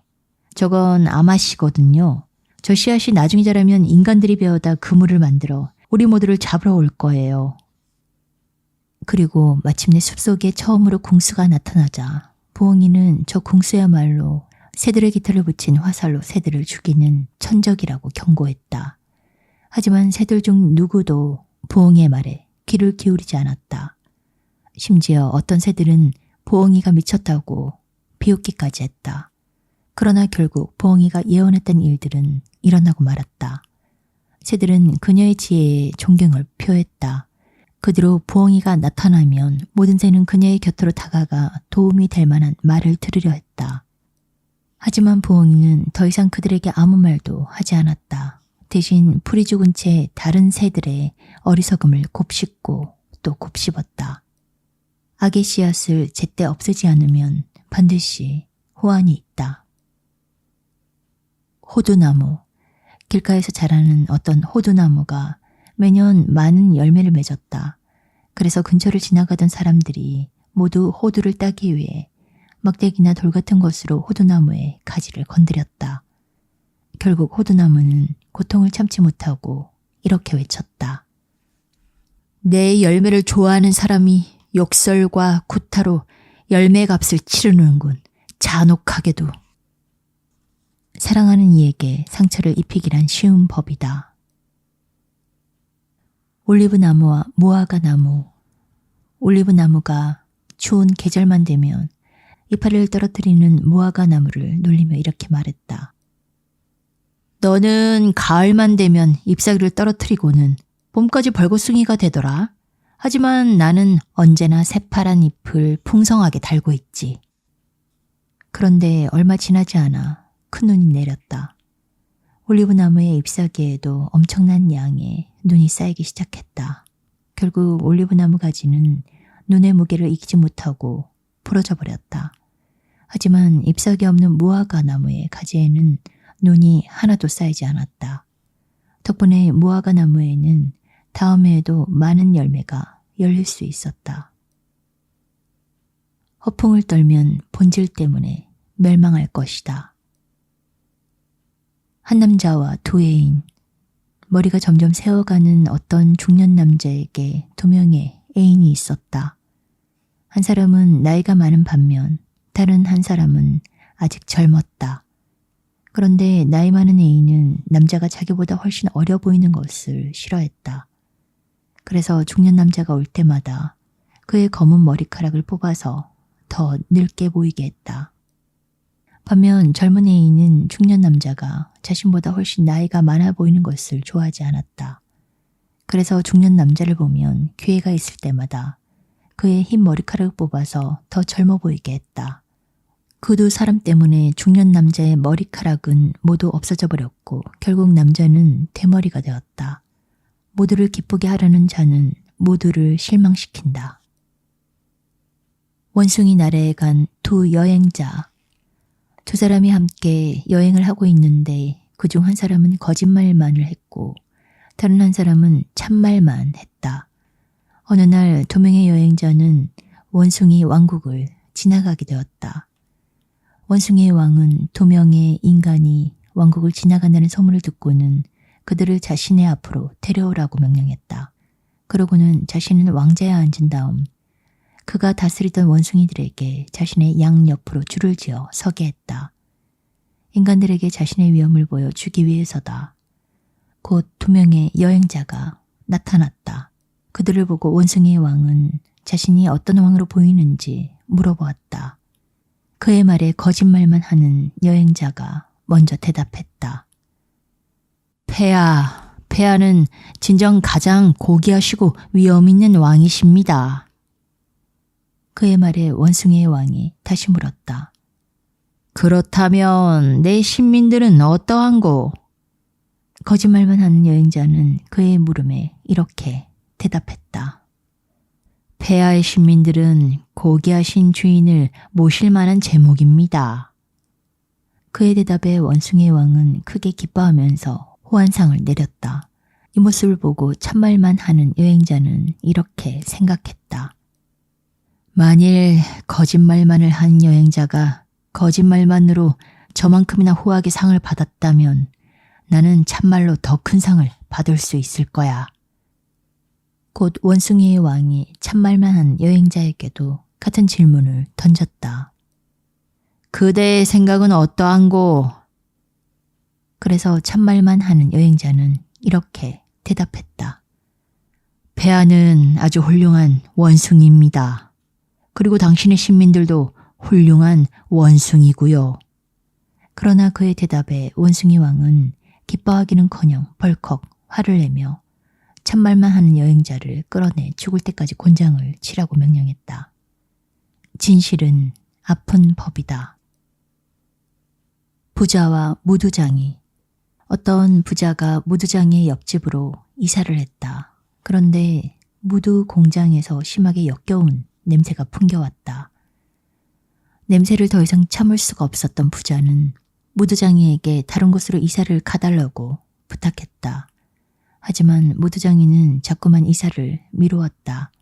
저건 아마씨거든요. 저 씨앗이 나중에 자라면 인간들이 베어다 그물을 만들어 우리 모두를 잡으러 올 거예요. 그리고 마침내 숲속에 처음으로 궁수가 나타나자 부엉이는 저 궁수야말로 새들의 깃털을 붙인 화살로 새들을 죽이는 천적이라고 경고했다. 하지만 새들 중 누구도 부엉이의 말에 귀를 기울이지 않았다. 심지어 어떤 새들은 부엉이가 미쳤다고 비웃기까지 했다. 그러나 결국 부엉이가 예언했던 일들은 일어나고 말았다. 새들은 그녀의 지혜에 존경을 표했다. 그 뒤로 부엉이가 나타나면 모든 새는 그녀의 곁으로 다가가 도움이 될 만한 말을 들으려 했다. 하지만 부엉이는 더 이상 그들에게 아무 말도 하지 않았다. 대신 풀이 죽은 채 다른 새들의 어리석음을 곱씹고 또 곱씹었다. 악의 씨앗을 제때 없애지 않으면 반드시 호환이 있다. 호두나무. 길가에서 자라는 어떤 호두나무가 매년 많은 열매를 맺었다. 그래서 근처를 지나가던 사람들이 모두 호두를 따기 위해 막대기나 돌 같은 것으로 호두나무의 가지를 건드렸다. 결국 호두나무는 고통을 참지 못하고 이렇게 외쳤다. 내 열매를 좋아하는 사람이 욕설과 구타로 열매 값을 치르는군. 잔혹하게도. 사랑하는 이에게 상처를 입히기란 쉬운 법이다. 올리브나무와 무화과 나무. 올리브나무가 추운 계절만 되면 이파리를 떨어뜨리는 무화과 나무를 놀리며 이렇게 말했다. 너는 가을만 되면 잎사귀를 떨어뜨리고는 봄까지 벌거숭이가 되더라. 하지만 나는 언제나 새파란 잎을 풍성하게 달고 있지. 그런데 얼마 지나지 않아 큰 눈이 내렸다. 올리브나무의 잎사귀에도 엄청난 양의 눈이 쌓이기 시작했다. 결국 올리브나무 가지는 눈의 무게를 이기지 못하고 부러져 버렸다. 하지만 잎사귀 없는 무화과 나무의 가지에는 눈이 하나도 쌓이지 않았다. 덕분에 무화과 나무에는 다음 해에도 많은 열매가 열릴 수 있었다. 허풍을 떨면 본질 때문에 멸망할 것이다. 한 남자와 두 애인. 머리가 점점 새어가는 어떤 중년 남자에게 두 명의 애인이 있었다. 한 사람은 나이가 많은 반면 다른 한 사람은 아직 젊었다. 그런데 나이 많은 애인은 남자가 자기보다 훨씬 어려 보이는 것을 싫어했다. 그래서 중년 남자가 올 때마다 그의 검은 머리카락을 뽑아서 더 늙게 보이게 했다. 반면 젊은 애인은 중년 남자가 자신보다 훨씬 나이가 많아 보이는 것을 좋아하지 않았다. 그래서 중년 남자를 보면 기회가 있을 때마다 그의 흰 머리카락을 뽑아서 더 젊어 보이게 했다. 그 두 사람 때문에 중년 남자의 머리카락은 모두 없어져 버렸고 결국 남자는 대머리가 되었다. 모두를 기쁘게 하려는 자는 모두를 실망시킨다. 원숭이 나라에 간 두 여행자. 두 사람이 함께 여행을 하고 있는데 그중 한 사람은 거짓말만을 했고 다른 한 사람은 참말만 했다. 어느 날 두 명의 여행자는 원숭이 왕국을 지나가게 되었다. 원숭이의 왕은 두 명의 인간이 왕국을 지나간다는 소문을 듣고는 그들을 자신의 앞으로 데려오라고 명령했다. 그러고는 자신은 왕자에 앉은 다음 그가 다스리던 원숭이들에게 자신의 양 옆으로 줄을 지어 서게 했다. 인간들에게 자신의 위엄을 보여주기 위해서다. 곧 두 명의 여행자가 나타났다. 그들을 보고 원숭이의 왕은 자신이 어떤 왕으로 보이는지 물어보았다. 그의 말에 거짓말만 하는 여행자가 먼저 대답했다. 폐하는 진정 가장 고귀하시고 위엄 있는 왕이십니다. 그의 말에 원숭이의 왕이 다시 물었다. 그렇다면 내 신민들은 어떠한고? 거짓말만 하는 여행자는 그의 물음에 이렇게 대답했다. 폐하의 신민들은 고귀하신 주인을 모실 만한 제목입니다. 그의 대답에 원숭이의 왕은 크게 기뻐하면서 호환상을 내렸다. 이 모습을 보고 참말만 하는 여행자는 이렇게 생각했다. 만일 거짓말만을 한 여행자가 거짓말만으로 저만큼이나 호하게 상을 받았다면 나는 참말로 더 큰 상을 받을 수 있을 거야. 곧 원숭이의 왕이 참말만 한 여행자에게도 같은 질문을 던졌다. 그대의 생각은 어떠한고? 그래서 참말만 하는 여행자는 이렇게 대답했다. 폐하는 아주 훌륭한 원숭이입니다. 그리고 당신의 신민들도 훌륭한 원숭이고요. 그러나 그의 대답에 원숭이 왕은 기뻐하기는커녕 벌컥 화를 내며 참말만 하는 여행자를 끌어내 죽을 때까지 곤장을 치라고 명령했다. 진실은 아픈 법이다. 부자와 무두장이. 어떤 부자가 무두장의 옆집으로 이사를 했다. 그런데 무두 공장에서 심하게 역겨운 냄새가 풍겨왔다. 냄새를 더 이상 참을 수가 없었던 부자는 무두장이에게 다른 곳으로 이사를 가달라고 부탁했다. 하지만 무두장이는 자꾸만 이사를 미루었다.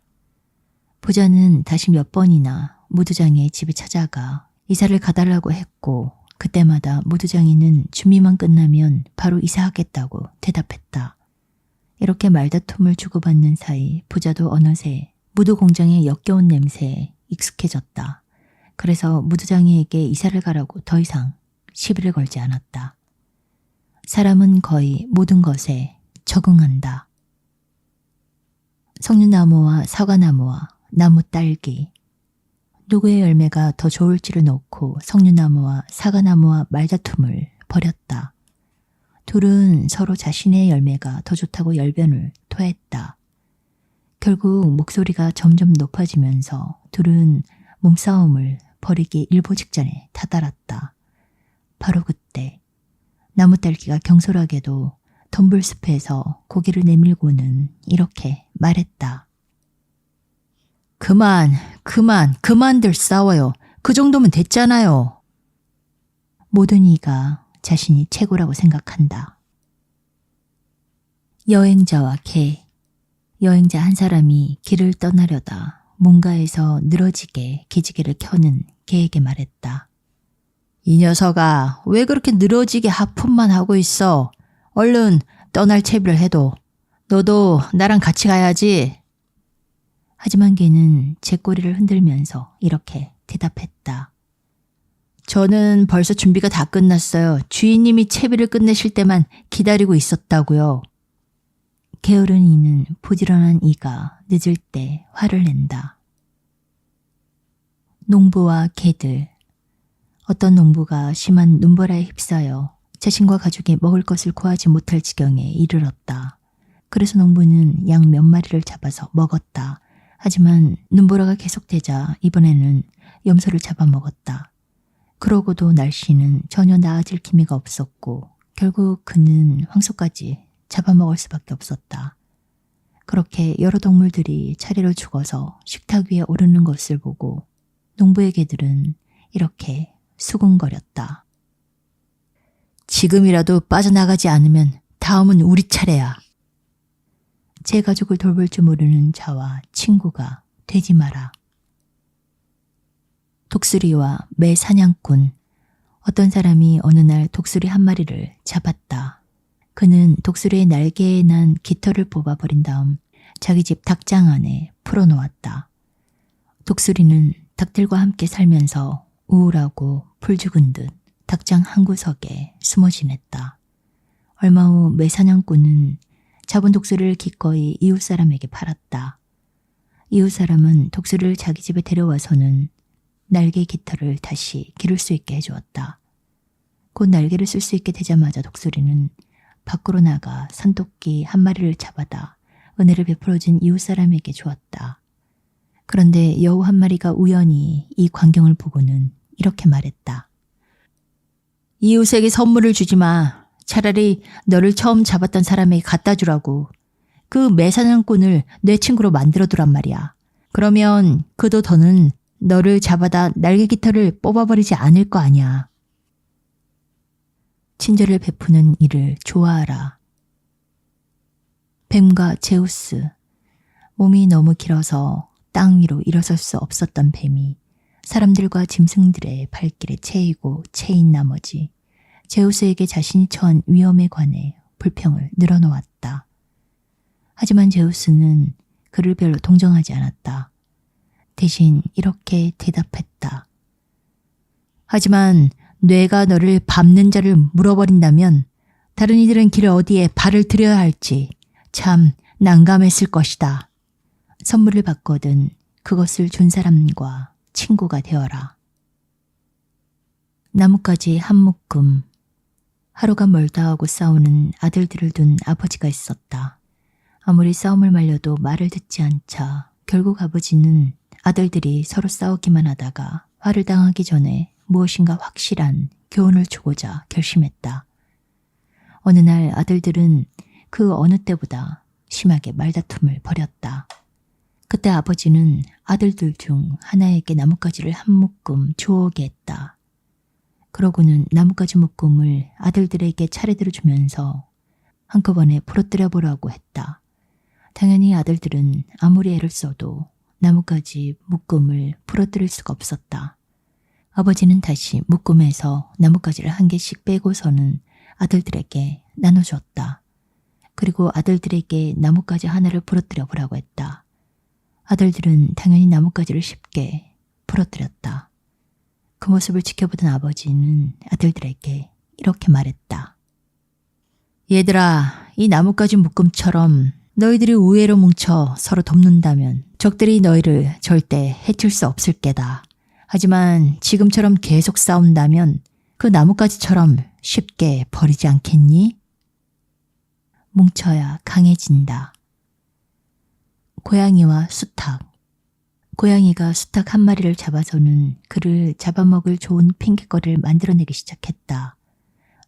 부자는 다시 몇 번이나 무두장이의 집에 찾아가 이사를 가달라고 했고 그때마다 무두장이는 준비만 끝나면 바로 이사하겠다고 대답했다. 이렇게 말다툼을 주고받는 사이 부자도 어느새 무두 공장의 역겨운 냄새에 익숙해졌다. 그래서 무두장이에게 이사를 가라고 더 이상 시비를 걸지 않았다. 사람은 거의 모든 것에 적응한다. 석류나무와 사과나무와 나무 딸기. 누구의 열매가 더 좋을지를 놓고 석류나무와 사과나무와 말다툼을 벌였다. 둘은 서로 자신의 열매가 더 좋다고 열변을 토했다. 결국 목소리가 점점 높아지면서 둘은 몸싸움을 벌이기 일보 직전에 다다랐다. 바로 그때 나무딸기가 경솔하게도 덤불숲에서 고개를 내밀고는 이렇게 말했다. 그만들 싸워요. 그 정도면 됐잖아요. 모든 이가 자신이 최고라고 생각한다. 여행자와 개. 여행자 한 사람이 길을 떠나려다 뭔가에서 늘어지게 기지개를 켜는 개에게 말했다. 이 녀석아, 왜 그렇게 늘어지게 하품만 하고 있어? 얼른 떠날 채비를 해도. 너도 나랑 같이 가야지. 하지만 개는 제 꼬리를 흔들면서 이렇게 대답했다. 저는 벌써 준비가 다 끝났어요. 주인님이 채비를 끝내실 때만 기다리고 있었다고요. 게으른 이는 부지런한 이가 늦을 때 화를 낸다. 농부와 개들. 어떤 농부가 심한 눈보라에 휩싸여 자신과 가족이 먹을 것을 구하지 못할 지경에 이르렀다. 그래서 농부는 양 몇 마리를 잡아서 먹었다. 하지만 눈보라가 계속되자 이번에는 염소를 잡아먹었다. 그러고도 날씨는 전혀 나아질 기미가 없었고 결국 그는 황소까지 잡아먹을 수밖에 없었다. 그렇게 여러 동물들이 차례로 죽어서 식탁 위에 오르는 것을 보고 농부의 개들은 이렇게 수군거렸다. 지금이라도 빠져나가지 않으면 다음은 우리 차례야. 제 가족을 돌볼 줄 모르는 자와 친구가 되지 마라. 독수리와 매 사냥꾼. 어떤 사람이 어느 날 독수리 한 마리를 잡았다. 그는 독수리의 날개에 난 깃털을 뽑아버린 다음 자기 집 닭장 안에 풀어놓았다. 독수리는 닭들과 함께 살면서 우울하고 풀 죽은 듯 닭장 한 구석에 숨어 지냈다. 얼마 후 매사냥꾼은 잡은 독수리를 기꺼이 이웃 사람에게 팔았다. 이웃 사람은 독수리를 자기 집에 데려와서는 날개 깃털을 다시 기를 수 있게 해주었다. 곧 날개를 쓸 수 있게 되자마자 독수리는 밖으로 나가 산토끼 한 마리를 잡아다 은혜를 베풀어준 이웃 사람에게 주었다. 그런데 여우 한 마리가 우연히 이 광경을 보고는 이렇게 말했다. 이웃에게 선물을 주지 마. 차라리 너를 처음 잡았던 사람에게 갖다 주라고. 그 매사냥꾼을 내 친구로 만들어두란 말이야. 그러면 그도 더는 너를 잡아다 날개 깃털을 뽑아버리지 않을 거 아니야. 친절을 베푸는 이를 좋아하라. 뱀과 제우스. 몸이 너무 길어서 땅 위로 일어설 수 없었던 뱀이 사람들과 짐승들의 발길에 채이고 채인 나머지 제우스에게 자신이 처한 위험에 관해 불평을 늘어놓았다. 하지만 제우스는 그를 별로 동정하지 않았다. 대신 이렇게 대답했다. 하지만 뇌가 너를 밟는 자를 물어버린다면 다른 이들은 길 어디에 발을 들여야 할지 참 난감했을 것이다. 선물을 받거든 그것을 준 사람과 친구가 되어라. 나뭇가지 한 묶음. 하루가 멀다 하고 싸우는 아들들을 둔 아버지가 있었다. 아무리 싸움을 말려도 말을 듣지 않자 결국 아버지는 아들들이 서로 싸우기만 하다가 화를 당하기 전에 무엇인가 확실한 교훈을 주고자 결심했다. 어느 날 아들들은 그 어느 때보다 심하게 말다툼을 벌였다. 그때 아버지는 아들들 중 하나에게 나뭇가지를 한 묶음 주워오게 했다. 그러고는 나뭇가지 묶음을 아들들에게 차례대로 주면서 한꺼번에 부러뜨려 보라고 했다. 당연히 아들들은 아무리 애를 써도 나뭇가지 묶음을 부러뜨릴 수가 없었다. 아버지는 다시 묶음에서 나뭇가지를 한 개씩 빼고서는 아들들에게 나눠줬다. 그리고 아들들에게 나뭇가지 하나를 부러뜨려 보라고 했다. 아들들은 당연히 나뭇가지를 쉽게 부러뜨렸다. 그 모습을 지켜보던 아버지는 아들들에게 이렇게 말했다. 얘들아, 이 나뭇가지 묶음처럼 너희들이 우애로 뭉쳐 서로 돕는다면 적들이 너희를 절대 해칠 수 없을 게다. 하지만 지금처럼 계속 싸운다면 그 나뭇가지처럼 쉽게 버리지 않겠니? 뭉쳐야 강해진다. 고양이와 수탉. 고양이가 수탉 한 마리를 잡아서는 그를 잡아먹을 좋은 핑곗거리를 만들어내기 시작했다.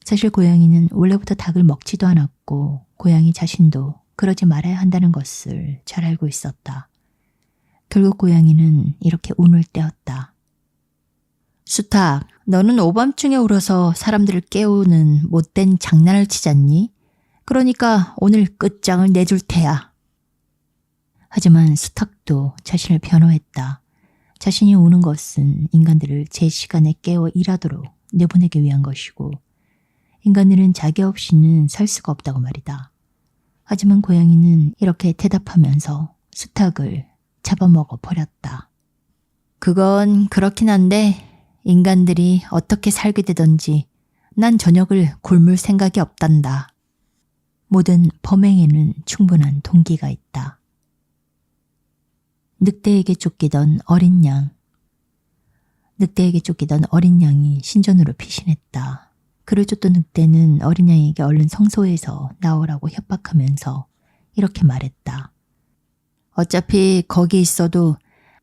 사실 고양이는 원래부터 닭을 먹지도 않았고 고양이 자신도 그러지 말아야 한다는 것을 잘 알고 있었다. 결국 고양이는 이렇게 운을 떼었다. 수탉, 너는 오밤중에 울어서 사람들을 깨우는 못된 장난을 치잖니? 그러니까 오늘 끝장을 내줄 테야. 하지만 수탉도 자신을 변호했다. 자신이 우는 것은 인간들을 제 시간에 깨워 일하도록 내보내기 위한 것이고 인간들은 자기 없이는 살 수가 없다고 말이다. 하지만 고양이는 이렇게 대답하면서 수탉을 잡아먹어 버렸다. 그건 그렇긴 한데 인간들이 어떻게 살게 되던지 난 저녁을 굶을 생각이 없단다. 모든 범행에는 충분한 동기가 있다. 늑대에게 쫓기던 어린 양. 늑대에게 쫓기던 어린 양이 신전으로 피신했다. 그를 쫓던 늑대는 어린 양에게 얼른 성소에서 나오라고 협박하면서 이렇게 말했다. 어차피 거기 있어도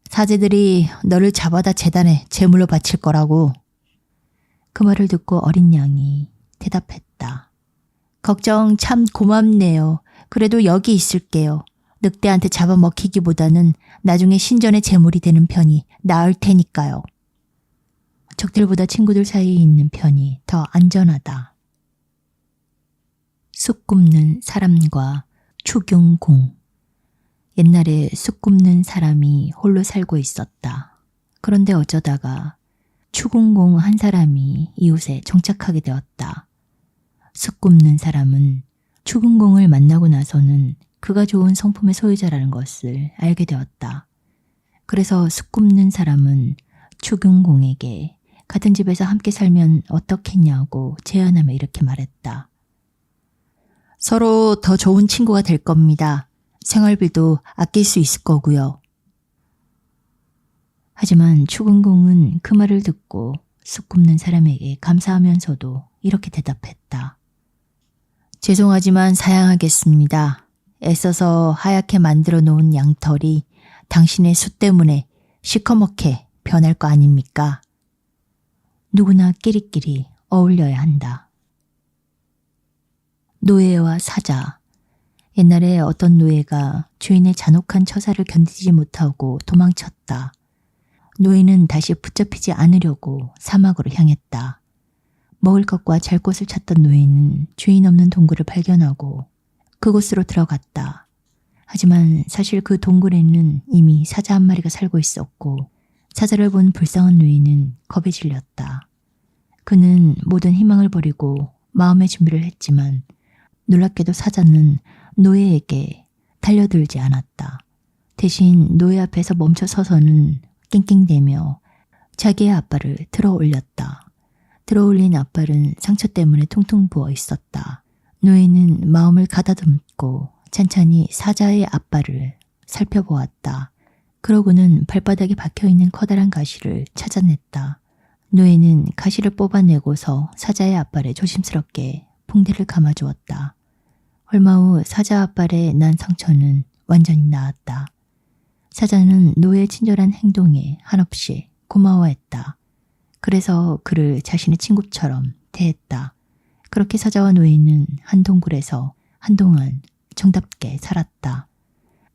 사제들이 너를 잡아다 제단에 제물로 바칠 거라고. 그 말을 듣고 어린 양이 대답했다. 걱정 참 고맙네요. 그래도 여기 있을게요. 늑대한테 잡아먹히기보다는 나중에 신전의 제물이 되는 편이 나을 테니까요. 적들보다 친구들 사이에 있는 편이 더 안전하다. 쑥 굽는 사람과 추경공. 옛날에 쑥 굽는 사람이 홀로 살고 있었다. 그런데 어쩌다가 추궁공 한 사람이 이웃에 정착하게 되었다. 쑥 굽는 사람은 추궁공을 만나고 나서는 그가 좋은 성품의 소유자라는 것을 알게 되었다. 그래서 쑥 굽는 사람은 추궁공에게 같은 집에서 함께 살면 어떻겠냐고 제안하며 이렇게 말했다. 서로 더 좋은 친구가 될 겁니다. 생활비도 아낄 수 있을 거고요. 하지만 추궁공은 그 말을 듣고 쑥 굽는 사람에게 감사하면서도 이렇게 대답했다. 죄송하지만 사양하겠습니다. 애써서 하얗게 만들어 놓은 양털이 당신의 수 때문에 시커멓게 변할 거 아닙니까? 누구나 끼리끼리 어울려야 한다. 노예와 사자. 옛날에 어떤 노예가 주인의 잔혹한 처사를 견디지 못하고 도망쳤다. 노예는 다시 붙잡히지 않으려고 사막으로 향했다. 먹을 것과 잘 곳을 찾던 노예는 주인 없는 동굴을 발견하고 그곳으로 들어갔다. 하지만 사실 그 동굴에는 이미 사자 한 마리가 살고 있었고 사자를 본 불쌍한 노예는 겁에 질렸다. 그는 모든 희망을 버리고 마음의 준비를 했지만 놀랍게도 사자는 노예에게 달려들지 않았다. 대신 노예 앞에서 멈춰 서서는 낑낑대며 자기의 앞발을 들어 올렸다. 들어 올린 앞발은 상처 때문에 퉁퉁 부어 있었다. 노예는 마음을 가다듬고 찬찬히 사자의 앞발을 살펴보았다. 그러고는 발바닥에 박혀있는 커다란 가시를 찾아냈다. 노예는 가시를 뽑아내고서 사자의 앞발에 조심스럽게 붕대를 감아주었다. 얼마 후 사자 앞발에 난 상처는 완전히 나았다. 사자는 노예의 친절한 행동에 한없이 고마워했다. 그래서 그를 자신의 친구처럼 대했다. 그렇게 사자와 노예는 한 동굴에서 한동안 정답게 살았다.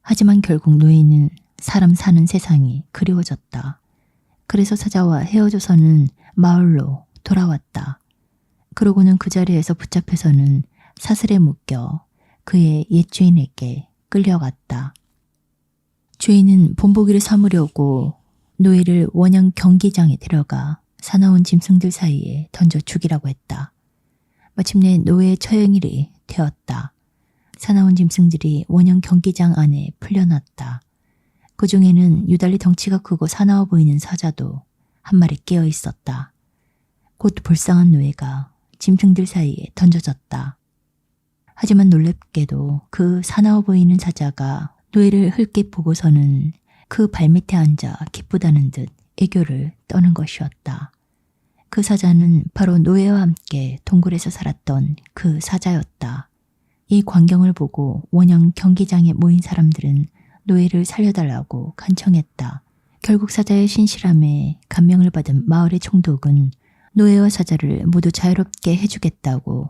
하지만 결국 노예는 사람 사는 세상이 그리워졌다. 그래서 사자와 헤어져서는 마을로 돌아왔다. 그러고는 그 자리에서 붙잡혀서는 사슬에 묶여 그의 옛 주인에게 끌려갔다. 주인은 본보기를 삼으려고 노예를 원형 경기장에 데려가 사나운 짐승들 사이에 던져 죽이라고 했다. 마침내 노예의 처형일이 되었다. 사나운 짐승들이 원형 경기장 안에 풀려났다. 그 중에는 유달리 덩치가 크고 사나워 보이는 사자도 한 마리 끼어 있었다. 곧 불쌍한 노예가 짐승들 사이에 던져졌다. 하지만 놀랍게도 그 사나워 보이는 사자가 노예를 흘낏 보고서는 그 발밑에 앉아 기쁘다는 듯 애교를 떠는 것이었다. 그 사자는 바로 노예와 함께 동굴에서 살았던 그 사자였다. 이 광경을 보고 원형 경기장에 모인 사람들은 노예를 살려달라고 간청했다. 결국 사자의 신실함에 감명을 받은 마을의 총독은 노예와 사자를 모두 자유롭게 해주겠다고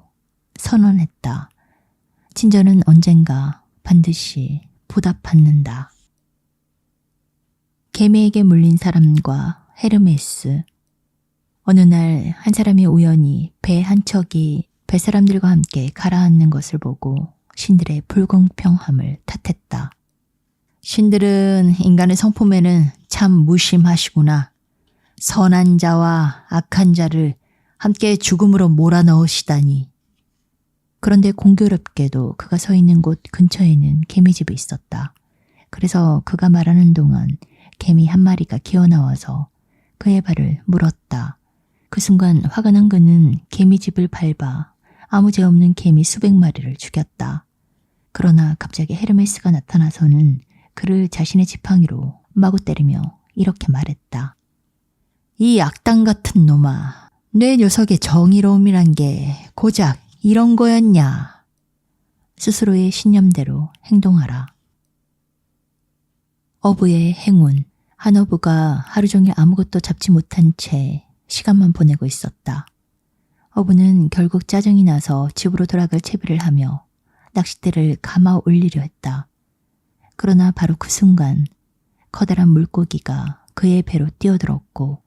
선언했다. 친절은 언젠가 반드시 보답받는다. 개미에게 물린 사람과 헤르메스. 어느 날 한 사람이 우연히 배 한 척이 뱃사람들과 함께 가라앉는 것을 보고 신들의 불공평함을 탓했다. 신들은 인간의 성품에는 참 무심하시구나. 선한 자와 악한 자를 함께 죽음으로 몰아넣으시다니. 그런데 공교롭게도 그가 서 있는 곳 근처에는 개미집이 있었다. 그래서 그가 말하는 동안 개미 한 마리가 기어나와서 그의 발을 물었다. 그 순간 화가 난 그는 개미집을 밟아 아무 죄 없는 개미 수백 마리를 죽였다. 그러나 갑자기 헤르메스가 나타나서는 그를 자신의 지팡이로 마구 때리며 이렇게 말했다. 이 악당 같은 놈아, 내 녀석의 정의로움이란 게 고작 이런 거였냐. 스스로의 신념대로 행동하라. 어부의 행운. 한 어부가 하루 종일 아무것도 잡지 못한 채 시간만 보내고 있었다. 어부는 결국 짜증이 나서 집으로 돌아갈 채비를 하며 낚싯대를 감아 올리려 했다. 그러나 바로 그 순간 커다란 물고기가 그의 배로 뛰어들었고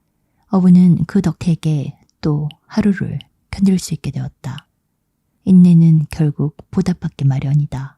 어부는 그 덕택에 또 하루를 견딜 수 있게 되었다. 인내는 결국 보답받기 마련이다.